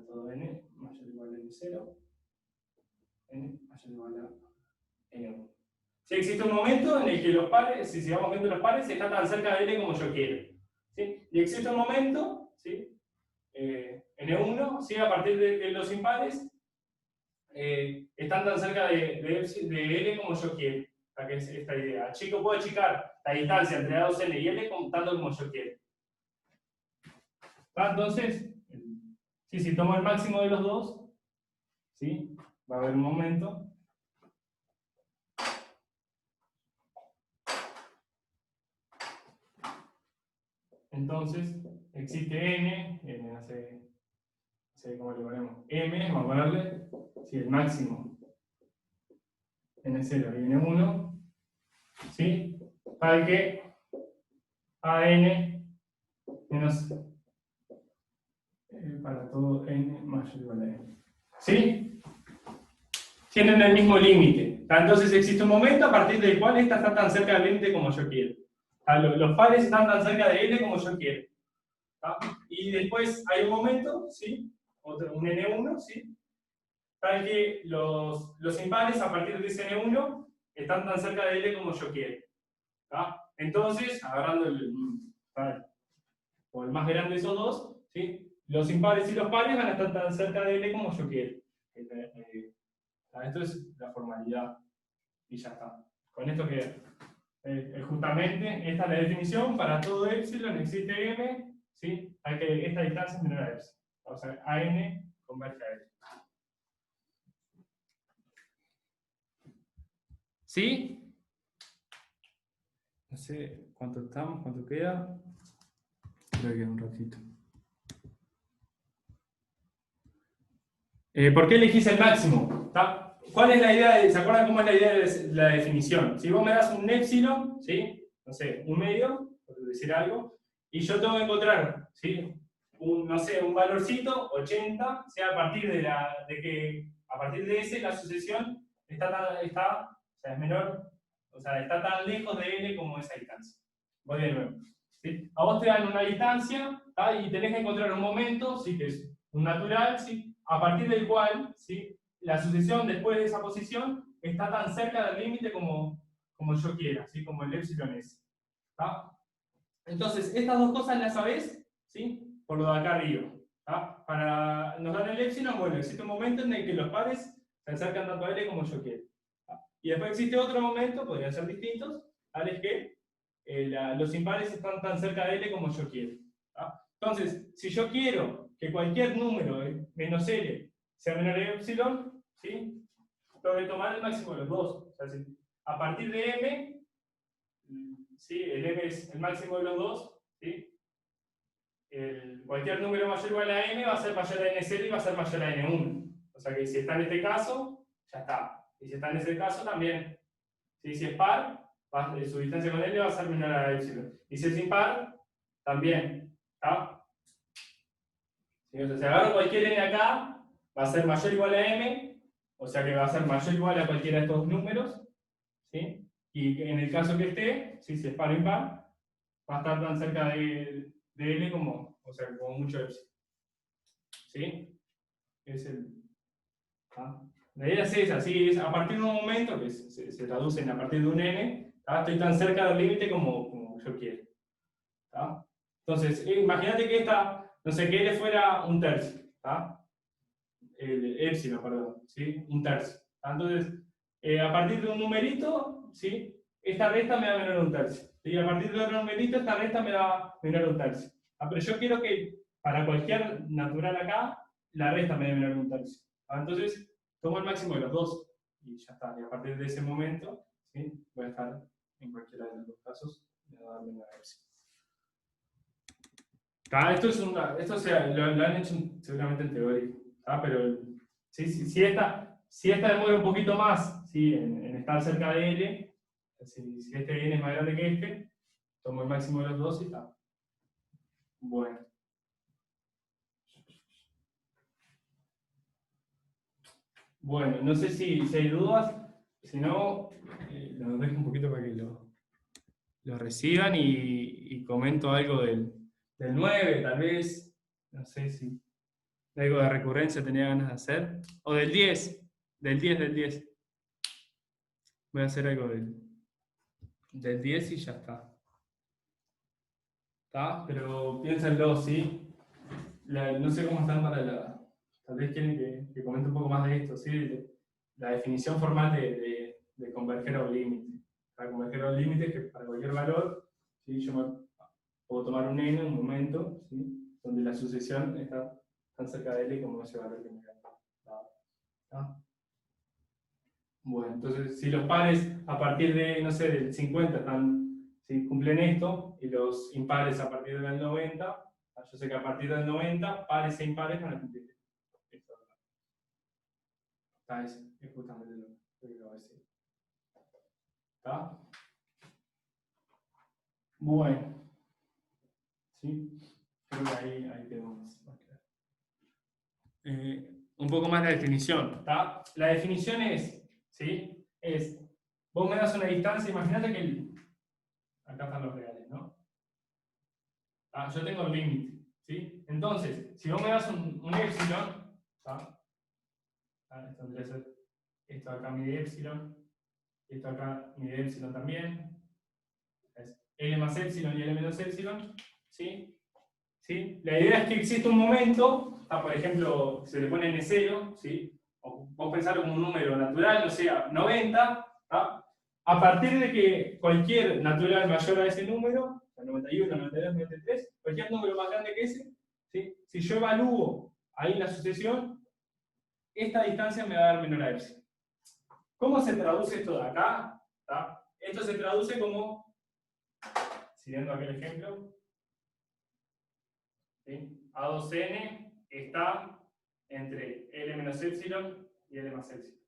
todo n mayor o igual a n0, n mayor o igual a n1. ¿Sí? Existe un momento en el que los pares, si vamos viendo los pares, están tan cerca de n como yo quiero. ¿Sí? Y existe un momento, ¿sí? n1, ¿sí? A partir de los impares, están tan cerca de L como yo quiero. Que es esta idea. Puedo achicar la distancia entre A2n y L tanto como yo quiero. Entonces, si tomo el máximo de los dos, ¿sí? Va a haber un momento. Entonces, existe n, no sé cómo le ponemos, m, vamos a ponerle, sí, el máximo n0 y n1, ¿sí? Tal que an menos para todo n mayor o igual a n. ¿Sí? Tienen el mismo límite. Entonces existe un momento a partir del cual esta está tan cerca del límite como yo quiero. Los pares están tan cerca de L como yo quiero. Y después hay un momento, ¿sí? Un N1, ¿sí? Tal que los impares a partir de ese N1 están tan cerca de L como yo quiero. Entonces, agarrando el más grande de esos dos, ¿sí? Los impares y los pares van a estar tan cerca de L como yo quiero. Esto es la formalidad. Y ya está. Con esto queda. Justamente, esta es la definición. Para todo epsilon existe m, ¿sí? Hay que esta distancia es menor a epsilon. O sea, an converge a L. ¿Sí? No sé cuánto estamos, cuánto queda. Creo que queda un ratito. ¿Por qué elegís el máximo? ¿Cuál es la idea? ¿Se acuerdan cómo es la idea de la definición? Si vos me das un epsilon, ¿sí? No sé, un medio, por decir algo, y yo tengo que encontrar, ¿sí? No sé, un valorcito, 80, o sea, a partir de ese la sucesión está, o sea, es menor, o sea, está tan lejos de L como esa distancia. Voy de nuevo. ¿Sí? A vos te dan una distancia, y tenés que encontrar un momento, ¿sí? Que es un natural, ¿sí? A partir del cual, ¿sí? La sucesión después de esa posición está tan cerca del límite como yo quiera, ¿sí? Como el epsilon es. Entonces, estas dos cosas las sabés, ¿sí? Por lo de acá arriba. Nos dan el epsilon, bueno, existe un momento en el que los pares se acercan tanto a L como yo quiero. Y después existe otro momento, podrían ser distintos, tal es que los impares están tan cerca de L como yo quiero. Entonces, si yo quiero que cualquier número menos L sea menor a epsilon, ¿sí? Tengo que tomar el máximo de los dos. O sea, a partir de M, ¿sí? El M es el máximo de los dos, ¿sí? Cualquier número mayor o igual a M va a ser mayor a N0 y va a ser mayor a N1. O sea que si está en este caso, ya está. Y si está en ese caso, también. ¿Sí? Si es par, su distancia con L va a ser menor a epsilon. Y si es impar, también. ¿Está? ¿Sí? O sea, si agarro cualquier n acá, va a ser mayor o igual a m, o sea que va a ser mayor o igual a cualquiera de estos números. ¿Sí? Y en el caso que esté, ¿sí? Si es par o impar, va a estar tan cerca de L como, o sea, como mucho epsilon. ¿Sí? Es la idea es esa, ¿sí? Es a partir de un momento, que se traduce en a partir de un n, estoy tan cerca del límite como yo quiero. Entonces, imagínate que esta, no sé, que L fuera un tercio, ¿tá? El épsilon, perdón, ¿sí? Un tercio. Entonces, a partir de un numerito, ¿sí? Esta resta me da menor a un tercio. Y a partir de otro numerito, esta resta me da menor a un tercio. Pero yo quiero que para cualquier natural acá, la resta me dé menor a un tercio. Entonces, tomo el máximo de los dos y ya está. Y a partir de ese momento, ¿sí? Voy a estar en cualquiera de los dos casos, me va a dar menor a epsilon. Lo han hecho seguramente en teoría, pero si esta demora un poquito más, ¿sí? en estar cerca de L, si este n es más grande que este, tomo el máximo de los dos y está. Bueno. Bueno, no sé si hay dudas, si no, los dejo un poquito para que lo reciban y comento algo del 9, tal vez, no sé si algo de recurrencia tenía ganas de hacer, o del 10. Voy a hacer algo del 10 y ya está. ¿Está? Pero piénsenlo, ¿sí? No sé cómo están para la... Tal vez quieren que comente un poco más de esto, ¿sí? La definición formal de converger a un límite. Para converger a un límite es que para cualquier valor, ¿sí? Yo puedo tomar un n, un momento, ¿sí? Donde la sucesión está tan cerca de L como ese valor que me da. ¿Está? Bueno, entonces, si los pares a partir de, no sé, del 50 si cumplen esto, y los impares a partir del 90, yo sé que a partir del 90, pares e impares van a cumplir esto. Está, es justamente lo que voy a decir. ¿Está? Bueno. ¿Sí? Creo que ahí quedó más claro. Un poco más la definición. ¿Está? La definición es, ¿sí? Vos me das una distancia, imagínate que acá están los reales, ¿no? Yo tengo el límite, ¿sí? Entonces, si vos me das un épsilon, ¿está? Esto tendría que ser, esto acá mide épsilon, esto acá mide épsilon también, es L más épsilon y L menos épsilon, ¿sí? ¿Sí? La idea es que existe un momento, por ejemplo, se le pone N0, ¿sí? O vos pensarlo como un número natural, o sea, 90, ¿tá? A partir de que cualquier natural mayor a ese número, 91, 92, 93, cualquier número más grande que ese, ¿sí? Si yo evalúo ahí la sucesión, esta distancia me va a dar menor a epsilon. ¿Cómo se traduce esto de acá? ¿Tá? Esto se traduce como, siguiendo aquel ejemplo, ¿sí? A2n está entre L menos epsilon y L más epsilon.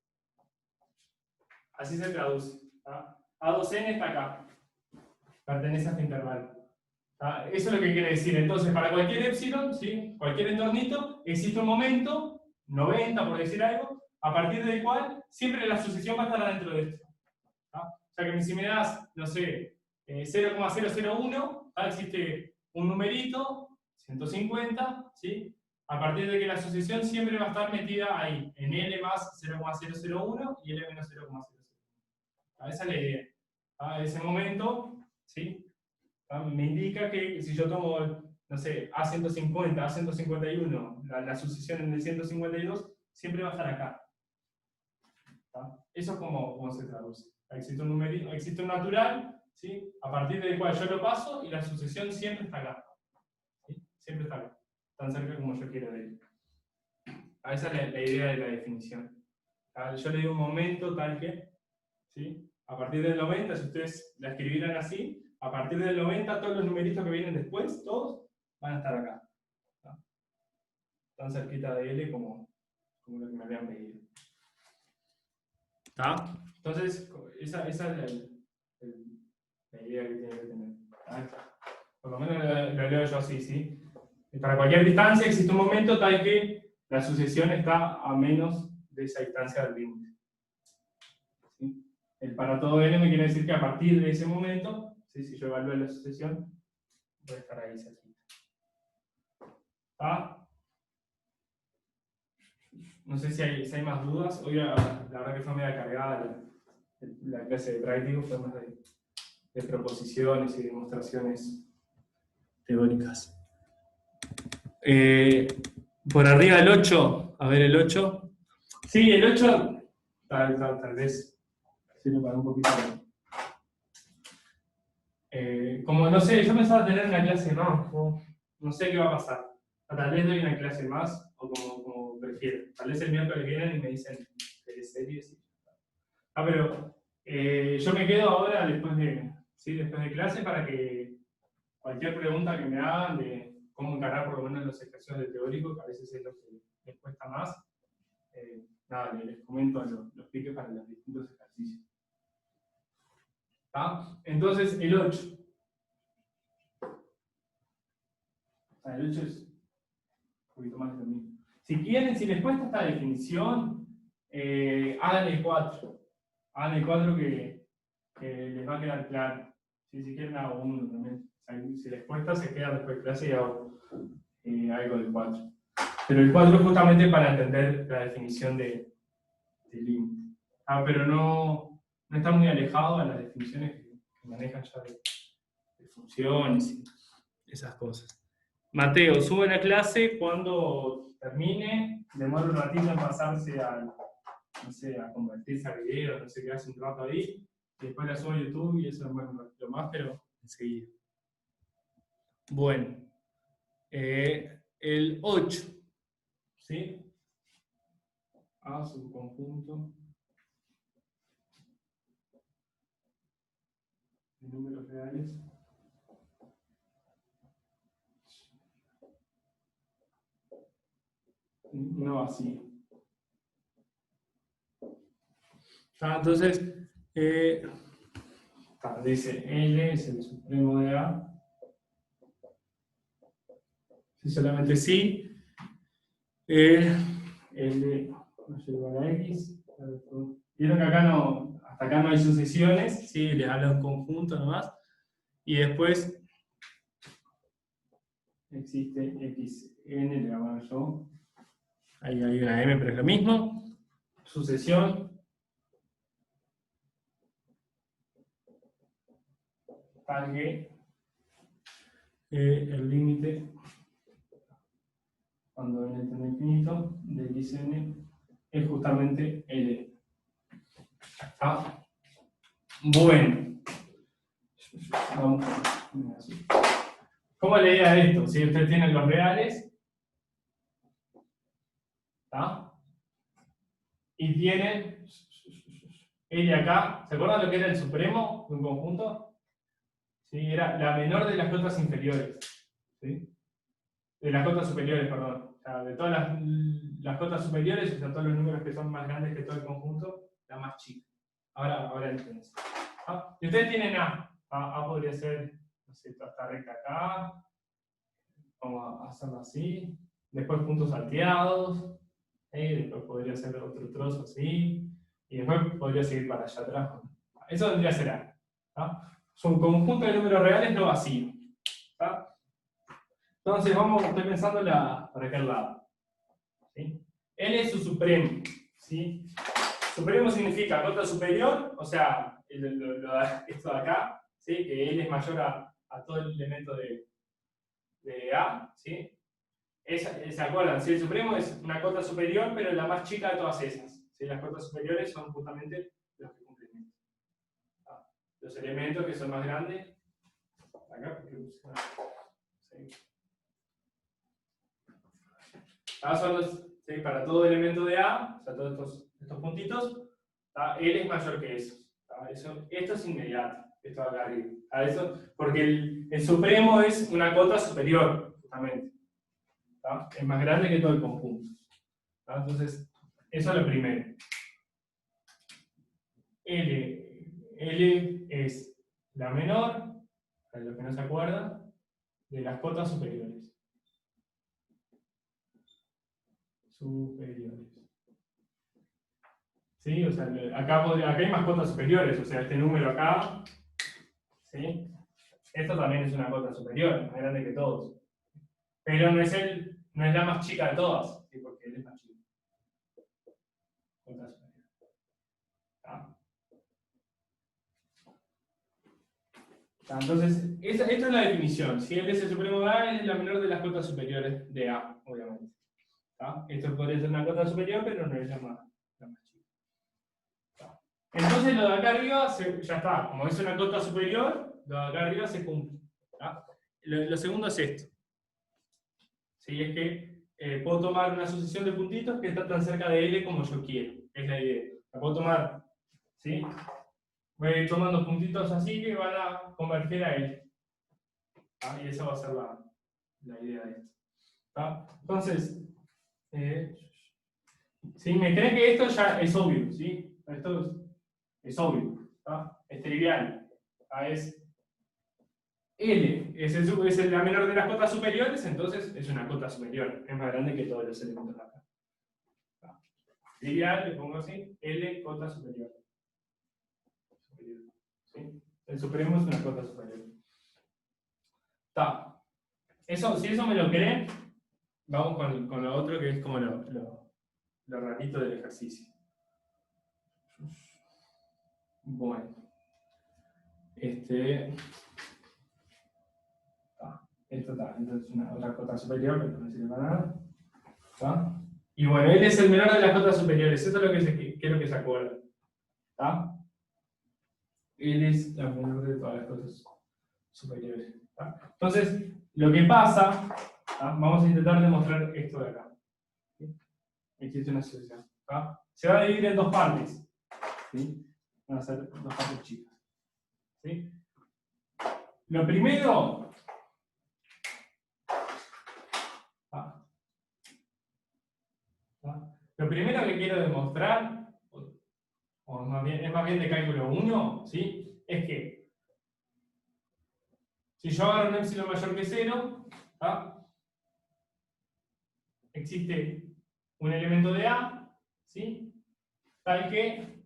Así se traduce. ¿Tá? A2n está acá. Pertenece a este intervalo. ¿Tá? Eso es lo que quiere decir. Entonces, para cualquier epsilon, ¿sí? Cualquier entornito, existe un momento, 90 por decir algo, a partir del cual siempre la sucesión va a estar dentro de esto. ¿Tá? O sea que si me das, no sé, 0,001, existe un numerito, 150, ¿sí? A partir de que la sucesión siempre va a estar metida ahí, en L más 0,001 y L menos 0,001. Esa es la idea. En ese momento, ¿sí? Me indica que si yo tomo, no sé, A150, A151, la sucesión en el 152, siempre va a estar acá. Eso es como se traduce. Existe un numerito, existe un natural, ¿sí? A partir del cual yo lo paso y la sucesión siempre está acá. ¿Sí? Siempre está acá. Tan cerca como yo quiero de él. Esa es la idea de la definición. Yo le digo un momento tal que, ¿sí? A partir del 90, si ustedes la escribieran así, a partir del 90 todos los numeritos que vienen después, todos, van a estar acá. ¿Tá? Tan cerquita de L como lo que me habían pedido. ¿Está? Entonces, esa es la idea que tiene que tener. Por lo menos lo leo yo así, ¿sí? Para cualquier distancia existe un momento tal que la sucesión está a menos de esa distancia del límite. ¿Sí? El para todo n me quiere decir que a partir de ese momento, ¿sí? Si yo evalúo la sucesión, voy a estar ahí cerquita. ¿Está? No sé si hay más dudas. Hoy la verdad que fue media cargada la clase de práctico, fue más de proposiciones y demostraciones teóricas. Por arriba del 8, a ver el 8. Sí, el 8, tal vez sirve para un poquito. Como no sé, yo pensaba tener una clase más, no sé qué va a pasar. Tal vez doy una clase más, o como prefiero. Tal vez el miércoles vienen y me dicen de series. Pero yo me quedo ahora después de clase para que cualquier pregunta que me hagan de cómo encarar por lo menos los ejercicios de teórico, que a veces es lo que les cuesta más, nada, les comento los piques para los distintos ejercicios. ¿Está? Entonces, el 8. El 8 es un poquito más de lo mismo. Si quieren, si les cuesta esta definición, hagan el 4. Hagan el 4 que les va a quedar claro. Si quieren, hago uno también. O sea, si les cuesta, se queda después de clase y hago algo del 4. Pero el 4 es justamente para entender la definición de límite. Pero no está muy alejado a las definiciones que manejan ya de funciones y esas cosas. Mateo, sube la clase cuando termine, demora un ratito en pasarse a convertirse a video, no sé qué, hace un rato ahí, y después la subo a YouTube y eso demora un ratito más, pero enseguida. Bueno, el 8, ¿sí? A subconjunto de números reales. No así. Entonces, dice L es el supremo de A. Si solamente sí. L mayor a X. Vieron que hasta acá no hay sucesiones, ¿sí? Les habla un conjunto nomás. Y después existe xn, le llamo yo. Ahí hay una m, pero es lo mismo. Sucesión. Tal que el límite, cuando n tiende a infinito, de xn es justamente L. ¿Ah? Bueno. Vamos. ¿Cómo leía esto? Si ustedes tienen los reales, ¿está? Y tienen L acá. ¿Se acuerdan lo que era el supremo de un conjunto? ¿Sí? Era la menor de las cotas inferiores. ¿Sí? De las cotas superiores, perdón. O sea, de todas las cotas superiores, o sea, todos los números que son más grandes que todo el conjunto, la más chica. Ahora entiendes. ¿Ah? Y ustedes tienen A. A podría ser, no sé, toda esta recta acá. Vamos a hacerlo así. Después puntos salteados. Después podría ser otro trozo así. Y después podría seguir para allá atrás. Eso vendría a ser A. ¿Ah? Es un conjunto de números reales no vacío. ¿Ah? Entonces estoy pensando para aquel lado. ¿Sí? L es su supremo. ¿Sí? Supremo significa cota superior, o sea, esto de acá, ¿sí? Que L es mayor a todo el elemento de A. ¿Sí? ¿Se acuerdan? ¿Sí? El supremo es una cota superior, pero la más chica de todas esas. ¿Sí? Las cotas superiores son justamente los que complementan. Los elementos que son más grandes. Acá, porque ¿sí? ¿Sí? Para todo elemento de A, o sea, todos estos puntitos, L es mayor que eso. Esto es inmediato, esto de acá arriba. Porque el supremo es una cota superior, justamente. Es más grande que todo el conjunto. Entonces, eso es lo primero. L es la menor, para los que no se acuerdan, de las cotas superiores. ¿Sí? O sea, acá hay más cotas superiores, o sea, este número acá, ¿sí? Esto también es una cota superior, más grande que todos. Pero no es la más chica de todas, ¿sí? Porque él es más chico. Cota superior. ¿Está? Entonces, esta es la definición. Si L es el supremo de A, L es la menor de las cotas superiores de A, obviamente. Esto podría ser una cota superior, pero no es la más chica. Entonces, lo de acá arriba ya está. Como es una cota superior, lo de acá arriba se cumple. Lo segundo es esto. ¿Sí? Es que puedo tomar una sucesión de puntitos que está tan cerca de L como yo quiero. Es la idea. La puedo tomar, ¿sí? Voy a ir tomando puntitos así que van a converger a L. Y esa va a ser la idea de esto. Entonces, ¿sí? Me creen que esto ya es obvio, ¿sí? Esto es obvio, es trivial. Es L es la menor de las cotas superiores, entonces es una cota superior. Es más grande que todos los elementos de acá. Trivial, le pongo así, L cota superior. ¿Sí? El supremo es una cota superior. Si eso me lo creen, vamos con lo otro que es como lo rarito del ejercicio. Bueno. Esto está. Entonces es una otra cota superior, pero no sirve para nada. Y bueno, L es el menor de las cotas superiores. Eso es lo que quiero que se acuerden. L es la menor de todas las cotas superiores. Entonces, lo que pasa, vamos a intentar demostrar esto de acá. Existe una asociación. Se va a dividir en dos partes. ¿Sí? Van a ser dos partes chicas. ¿Sí? Lo primero, que quiero demostrar, o es más bien de cálculo 1, ¿sí? Es que si yo agarro un epsilon mayor que 0, existe un elemento de A, ¿sí? Tal que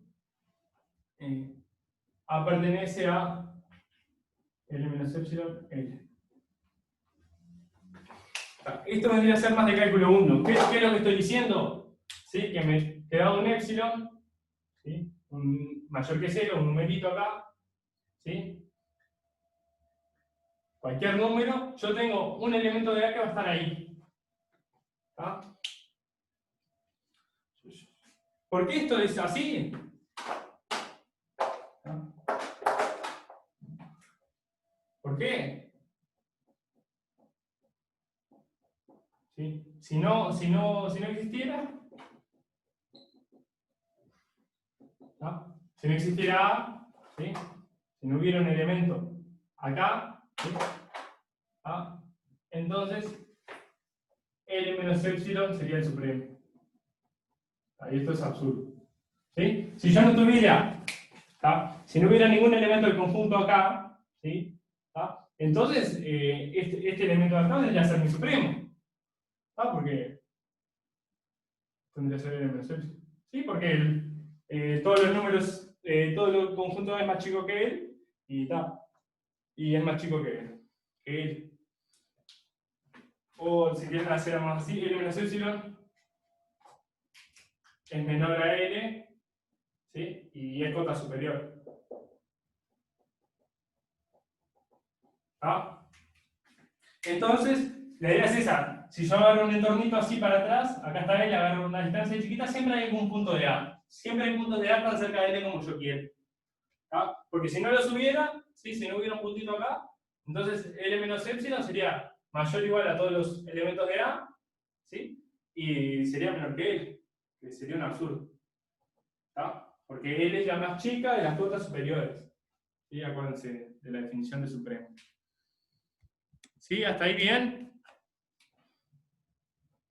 A pertenece a L menos epsilon L. Esto vendría a ser más de cálculo 1. ¿Qué es lo que estoy diciendo? ¿Sí? Que me he dado un epsilon, ¿sí? Un mayor que 0, un numerito acá, ¿sí? Cualquier número, yo tengo un elemento de A que va a estar ahí. ¿Por qué esto es así? ¿Por qué? ¿Sí? Si no existiera, si no existiera A, ¿sí? Si no hubiera un elemento acá, ¿sí? Entonces L menos epsilon sería el supremo. Ahí esto es absurdo. ¿Sí? Si yo no tuviera, si no hubiera ningún elemento del conjunto acá, ¿sí? Entonces este elemento de acá debería ser mi supremo. Porque tendría que ser L menos epsilon. ¿Sí? Porque todos los números, todo el conjunto es más chico que él, y es más chico que él. O si quieren hacer más así, L menos epsilon es menor a L, ¿sí? Y es cota superior. Entonces, la idea es esa. Si yo agarro un entornito así para atrás, acá está L, agarro una distancia chiquita, siempre hay algún punto de A. Siempre hay puntos de A tan cerca de L como yo quiero. Porque si no los hubiera, ¿sí? Si no hubiera un puntito acá, entonces L menos epsilon sería mayor o igual a todos los elementos de A, ¿sí? Y sería menor que L, que sería un absurdo. Porque L es la más chica de las cotas superiores. ¿Sí? Acuérdense de la definición de supremo. ¿Sí? ¿Hasta ahí bien?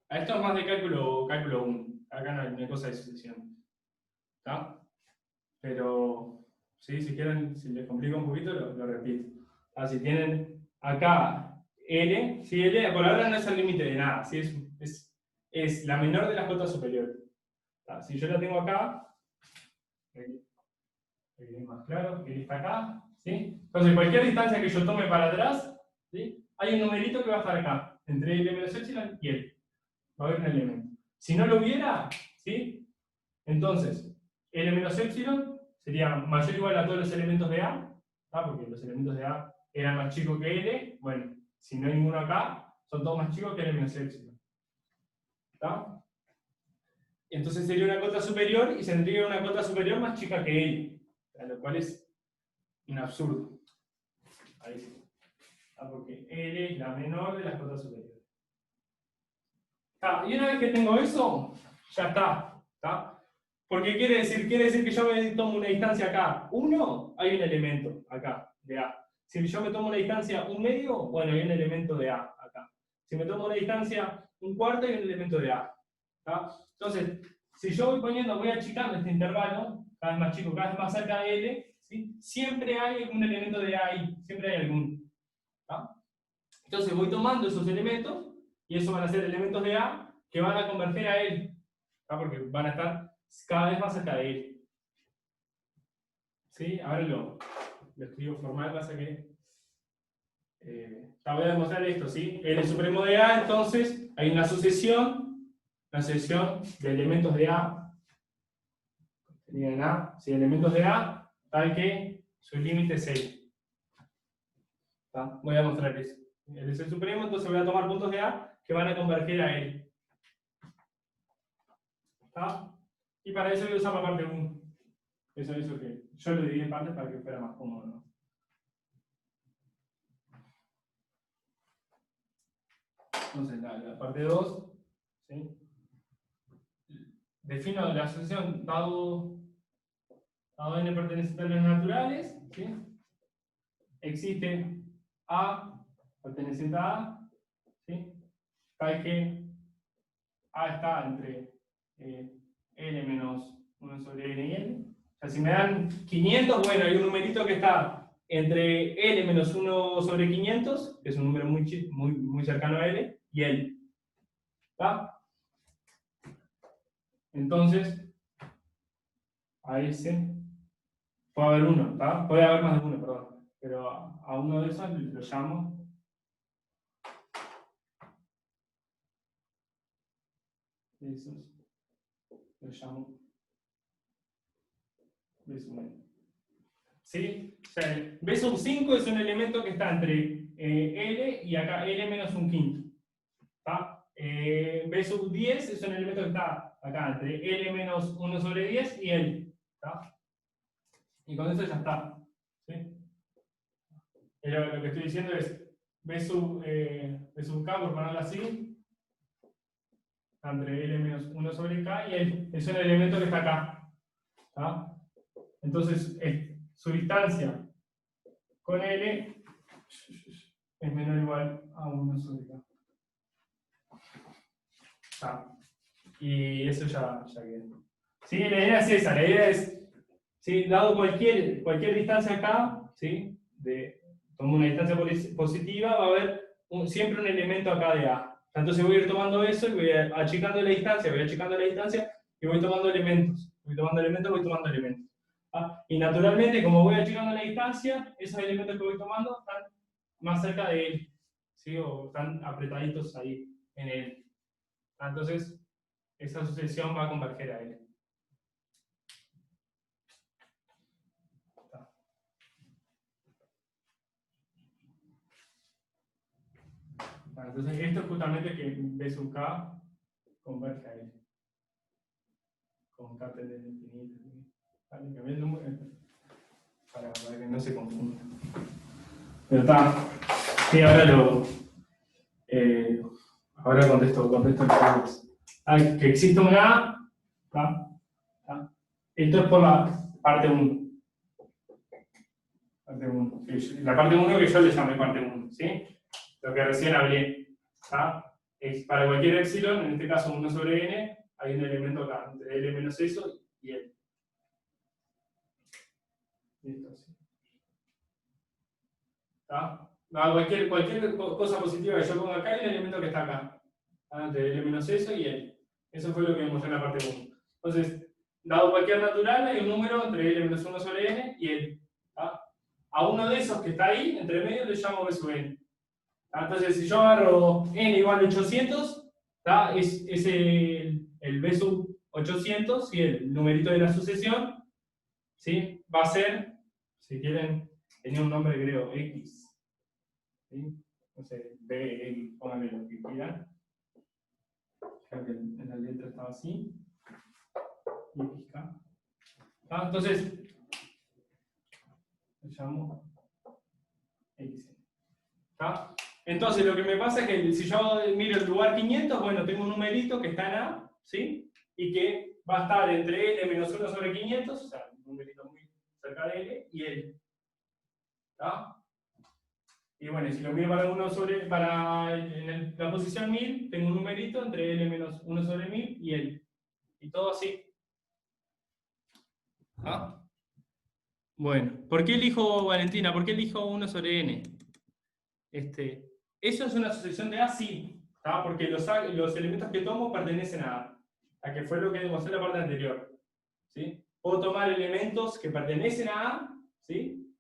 Esto es más de cálculo 1. Acá no hay cosa de sucesión. Pero, ¿sí? Si quieren, si les complico un poquito, lo repito. Si tienen acá L, si L por ahora no es el límite de nada, ¿sí? Es la menor de las cotas superiores. Si yo la tengo acá, es más claro, L está acá, ¿sí? Entonces, cualquier distancia que yo tome para atrás, ¿sí? Hay un numerito que va a estar acá, entre L menos epsilon y L. Va a haber un elemento. Si no lo hubiera, ¿sí? Entonces, L menos epsilon sería mayor o igual a todos los elementos de A, porque los elementos de A era más chico que L, bueno, si no hay ninguno acá, son todos más chicos que L menos epsilon. ¿Está? Entonces sería una cota superior y tendría una cota superior más chica que L, lo cual es un absurdo. Ahí sí. Porque L es la menor de las cotas superiores. Y una vez que tengo eso, ya está. Porque quiere decir que yo me tomo una distancia acá 1, hay un elemento acá de A. Si yo me tomo una distancia 1/2, bueno, hay un elemento de A acá. Si me tomo una distancia 1/4, hay un elemento de A. ¿Tá? Entonces, si yo voy achicando este intervalo, cada vez más chico, cada vez más cerca de L, ¿sí? Siempre hay algún elemento de A ahí, siempre hay algún. ¿Tá? Entonces voy tomando esos elementos, y esos van a ser elementos de A que van a converger a L, ¿tá? Porque van a estar cada vez más cerca de L. ¿Sí? Ahora lo escribo formal, pasa que voy a demostrar esto, ¿sí? L supremo de A, entonces hay una sucesión de elementos de A, en A, ¿sí? Elementos de A, tal que su límite es L. ¿Tá? Voy a mostrar eso. L es el supremo, entonces voy a tomar puntos de A que van a converger a L. ¿Tá? Y para eso voy a usar la parte 1. Eso que yo lo dividí en partes para que fuera más cómodo, ¿no? Entonces, la parte 2, ¿sí? Defino la asociación dado n perteneciente a los naturales, ¿sí? Existe A perteneciente a A, ¿sí? Tal que A está entre L menos 1 sobre N y L. O sea, si me dan 500, bueno, hay un numerito que está entre L menos 1 sobre 500, que es un número muy cercano a L, y L. ¿Está? Entonces, a ese puede haber uno, ¿está? Puede haber más de uno, perdón. Pero a uno de esos lo llamo B sub n. ¿Sí? O sea, B sub 5 es un elemento que está entre L y acá L menos un quinto. ¿Está? B sub 10 es un elemento que está acá entre L menos 1 sobre 10 y L. ¿Está? Y con eso ya está. ¿Sí? Lo que estoy diciendo es B sub K, por ponerlo así, está entre L menos 1 sobre K y L. Es un elemento que está acá. ¿Está? Entonces, su distancia con L es menor o igual a 1 sobre K. Y eso ya queda. ¿Sí? La idea es esa, la idea es, ¿sí? Dado cualquier distancia acá, ¿sí? Tomo una distancia positiva, va a haber siempre un elemento acá de A. Entonces voy a ir tomando eso y voy achicando la distancia, y voy tomando elementos. Voy tomando elementos. ¿Ah? Y naturalmente, como voy achicando la distancia, esos elementos que voy tomando están más cerca de él, ¿sí? O están apretaditos ahí en él. Entonces, esa sucesión va a converger a él. Entonces, esto es justamente que B sub K converge a él. Con K del infinito. Vale, cambié el número para que no se confunda. Pero está. Sí, ahora contesto preguntas. Que existe una A. ¿Está? Esto es por la parte 1. La parte 1 que yo le llamé parte 1. ¿Sí? Lo que recién hablé. ¿Está? Es para cualquier epsilon, en este caso 1 sobre n, hay un elemento acá, entre L menos eso y L. Listo, sí. ¿Está? Cualquier cosa positiva que yo ponga acá, hay un elemento que está acá. Entre L menos eso y L. Eso fue lo que demostré en la parte 1. Entonces, dado cualquier natural, hay un número entre L menos 1 sobre n y L. ¿Está? A uno de esos que está ahí, entre medio, le llamo B sub n. Entonces, si yo agarro n igual a 800, es el B sub 800, ¿sí? El numerito de la sucesión, ¿sí? Va a ser, si quieren, tenía un nombre creo, X. ¿sí? No sé, B, X, pónganle lo que quieran. Creo que en la letra estaba así. Y XK. Entonces, lo llamo XN. Entonces, lo que me pasa es que si yo miro el lugar 500, bueno, tengo un numerito que está en A, ¿sí? Y que va a estar entre L menos 1 sobre 500, o sea, un numerito muy cerca de L, y L. ¿Está? Y bueno, si lo miro para la posición 1000, tengo un numerito entre L menos 1 sobre 1000 y L. Y todo así. ¿Ah? Bueno, ¿por qué elijo, Valentina? ¿Por qué elijo 1 sobre n? ¿Eso es una asociación de A? Sí. ¿Tá? Porque los elementos que tomo pertenecen a A, que fue lo que demostré en la parte anterior. ¿Sí? Puedo tomar elementos que pertenecen a A, ¿sí?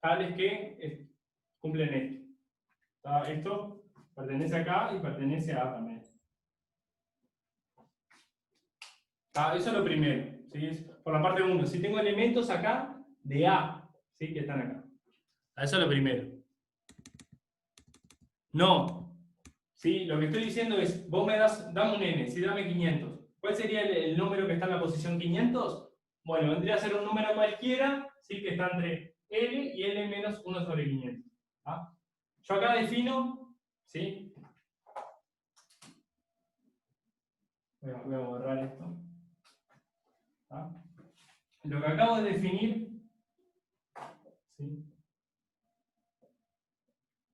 Tales que cumplen esto. ¿Tá? Esto pertenece acá y pertenece a A también. ¿Tá? Eso es lo primero. ¿Sí? Por la parte 1. Si tengo elementos acá de A, ¿sí? Que están acá. Eso es lo primero. No. ¿Sí? Lo que estoy diciendo es, vos dame un n, ¿sí? Dame 500. ¿Cuál sería el número que está en la posición 500? Bueno, vendría a ser un número cualquiera, ¿sí? Que está entre L y L menos 1 sobre 500. ¿Ah? Yo acá defino, ¿sí? Voy a borrar esto. ¿Ah? Lo que acabo de definir, ¿sí?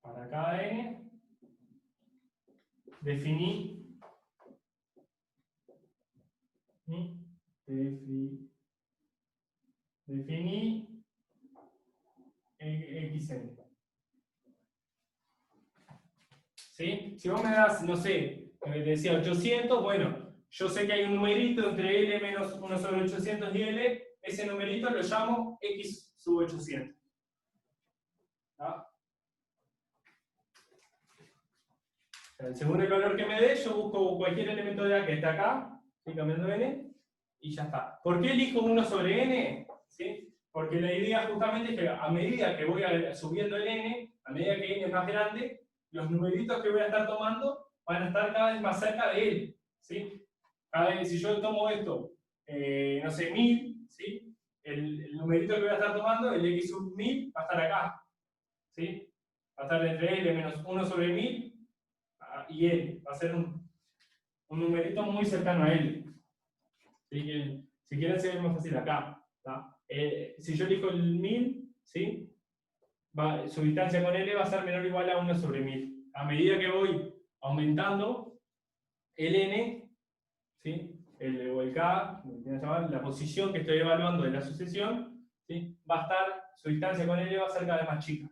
Para cada n, definí xn. ¿Sí? Si vos me das, no sé, me decía 800, bueno, yo sé que hay un numerito entre L menos 1 sobre 800 y L, ese numerito lo llamo X sub 800. ¿Ah? Según el valor que me dé, yo busco cualquier elemento de A que esté acá, ¿sí? Cambiando n, y ya está. ¿Por qué elijo 1 sobre n? ¿Sí? Porque la idea justamente es que a medida que voy subiendo el n, a medida que n es más grande, los numeritos que voy a estar tomando van a estar cada vez más cerca de él. ¿Sí? Cada vez, si yo tomo esto, no sé, 1000, ¿sí? El numerito que voy a estar tomando, el x sub 1000, va a estar acá. ¿Sí? Va a estar entre l menos 1 sobre 1000 y L. Va a ser un numerito muy cercano a L. ¿Sí? Que, si quieren se ve más fácil acá. Si yo elijo el 1000, ¿sí? Su distancia con L va a ser menor o igual a 1 sobre 1000. A medida que voy aumentando el N, ¿sí? O el K, la posición que estoy evaluando de la sucesión, ¿sí? Va a estar, su distancia con L va a ser cada vez más chica.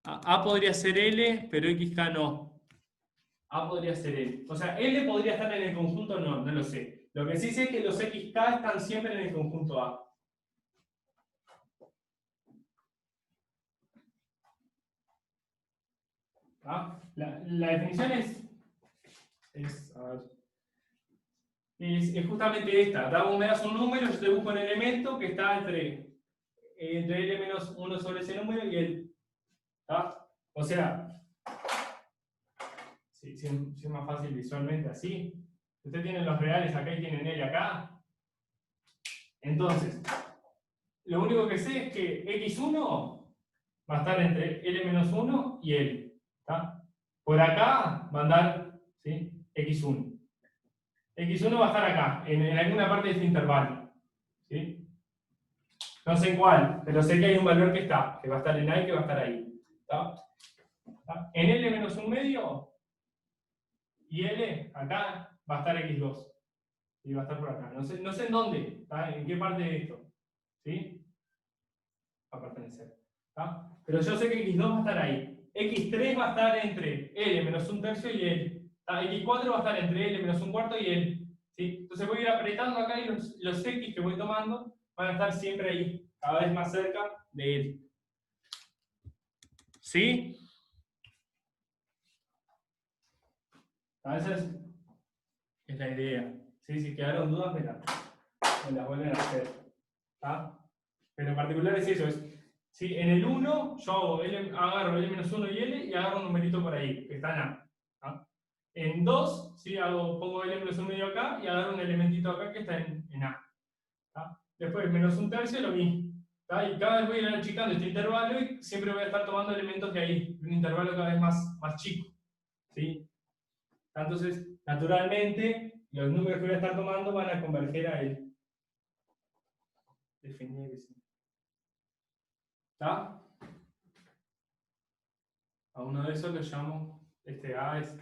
A podría ser L, pero XK no. A podría ser L. O sea, L podría estar en el conjunto, no lo sé. Lo que sí sé es que los XK están siempre en el conjunto A. ¿Ah? La definición es justamente esta. Vos me das un número, yo te busco un elemento que está entre L menos 1 sobre ese número y L. ¿Tá? O sea, si es más fácil visualmente así. Ustedes tienen los reales acá y tienen L acá. Entonces, lo único que sé es que x1 va a estar entre L menos 1 y L. ¿Tá? Por acá va a andar, ¿sí? x1. x1 va a estar acá, en alguna parte de este intervalo. ¿Sí? No sé en cuál, pero sé que hay un valor que va a estar en A y que va a estar ahí. ¿Tá? En L menos 1 medio y L, acá va a estar x2. Y va a estar por acá. No sé en dónde, ¿tá? En qué parte de esto. ¿Sí? Va a pertenecer. ¿Tá? Pero yo sé que x2 va a estar ahí. x3 va a estar entre L menos 1/3 y L. ¿Tá? x4 va a estar entre L menos 1/4 y L. ¿Sí? Entonces voy a ir apretando acá y los x que voy tomando van a estar siempre ahí, cada vez más cerca de L. ¿Sí? Esa es la idea. ¿Sí? Si quedaron dudas, me las vuelven a hacer. ¿tá? Pero en particular es eso, ¿sí? En el 1 yo agarro L-1 y L y agarro un numerito por ahí, que está en A. ¿tá? En 2, ¿sí? Pongo L-1 medio acá y agarro un elementito acá que está en A. ¿tá? Después, menos un tercio, lo mismo. ¿tá? Y cada vez voy a ir achicando este intervalo y siempre voy a estar tomando elementos de ahí, un intervalo cada vez más chico. ¿sí? Entonces, naturalmente, los números que voy a estar tomando van a converger a él. Definir ese. ¿Está? A uno de esos lo llamo, este A es,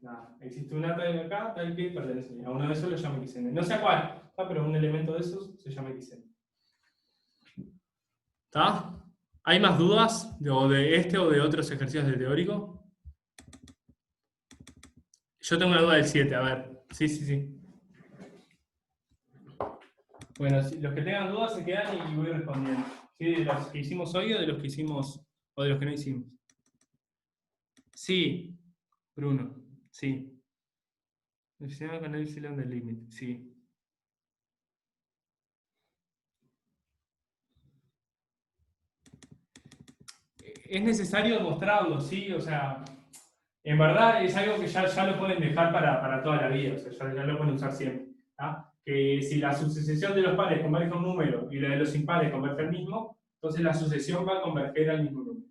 nada, existe un A tal acá, tal que pertenece. A uno de esos lo llamo XN. No sé a cuál, pero un elemento de esos se llama XN. ¿Está? ¿Hay más dudas de este o de otros ejercicios de teórico? Yo tengo una duda del 7, a ver. Sí. Bueno, los que tengan dudas se quedan y voy respondiendo. ¿Sí? ¿De los que hicimos hoy o de los que hicimos o de los que no hicimos? Sí, Bruno, sí. Definición con epsilon del límite, sí. Es necesario demostrarlo, sí, o sea, en verdad es algo que ya lo pueden dejar para toda la vida, o sea, ya lo pueden usar siempre. ¿tá? Que si la sucesión de los pares converge a un número y la de los impares converge al mismo, entonces la sucesión va a converger al mismo número.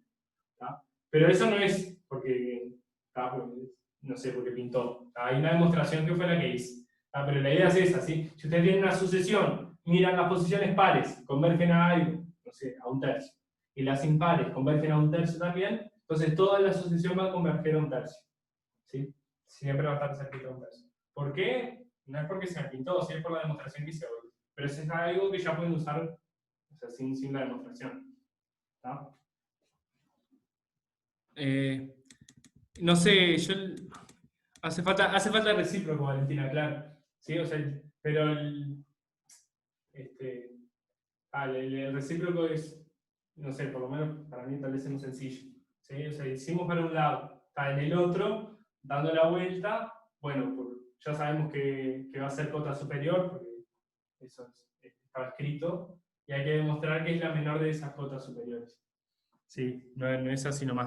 ¿tá? Pero eso no es porque, no sé, porque pintó. ¿tá? Hay una demostración que fue la que hice. ¿tá? Pero la idea es esa, ¿sí? Si ustedes tienen una sucesión, miran las posiciones pares, convergen a algo, no sé, a un tercio, y las impares convergen a un tercio también, entonces toda la sucesión va a converger a un tercio. ¿sí? Siempre va a estar cerquita a un tercio. ¿Por qué? No es porque se me pintó, sí es por la demostración que hice hoy. Pero eso es algo que ya pueden usar o sea, sin la demostración. ¿tá? No sé, hace falta recíproco, Valentina, claro. ¿sí? O sea, pero el recíproco es, no sé, por lo menos para mí tal vez es muy sencillo. ¿sí? O sea, hicimos para un lado, está en el otro, dando la vuelta, bueno, ya sabemos que va a ser cota superior, porque eso estaba escrito, y hay que demostrar que es la menor de esas cotas superiores. Sí, no es así nomás.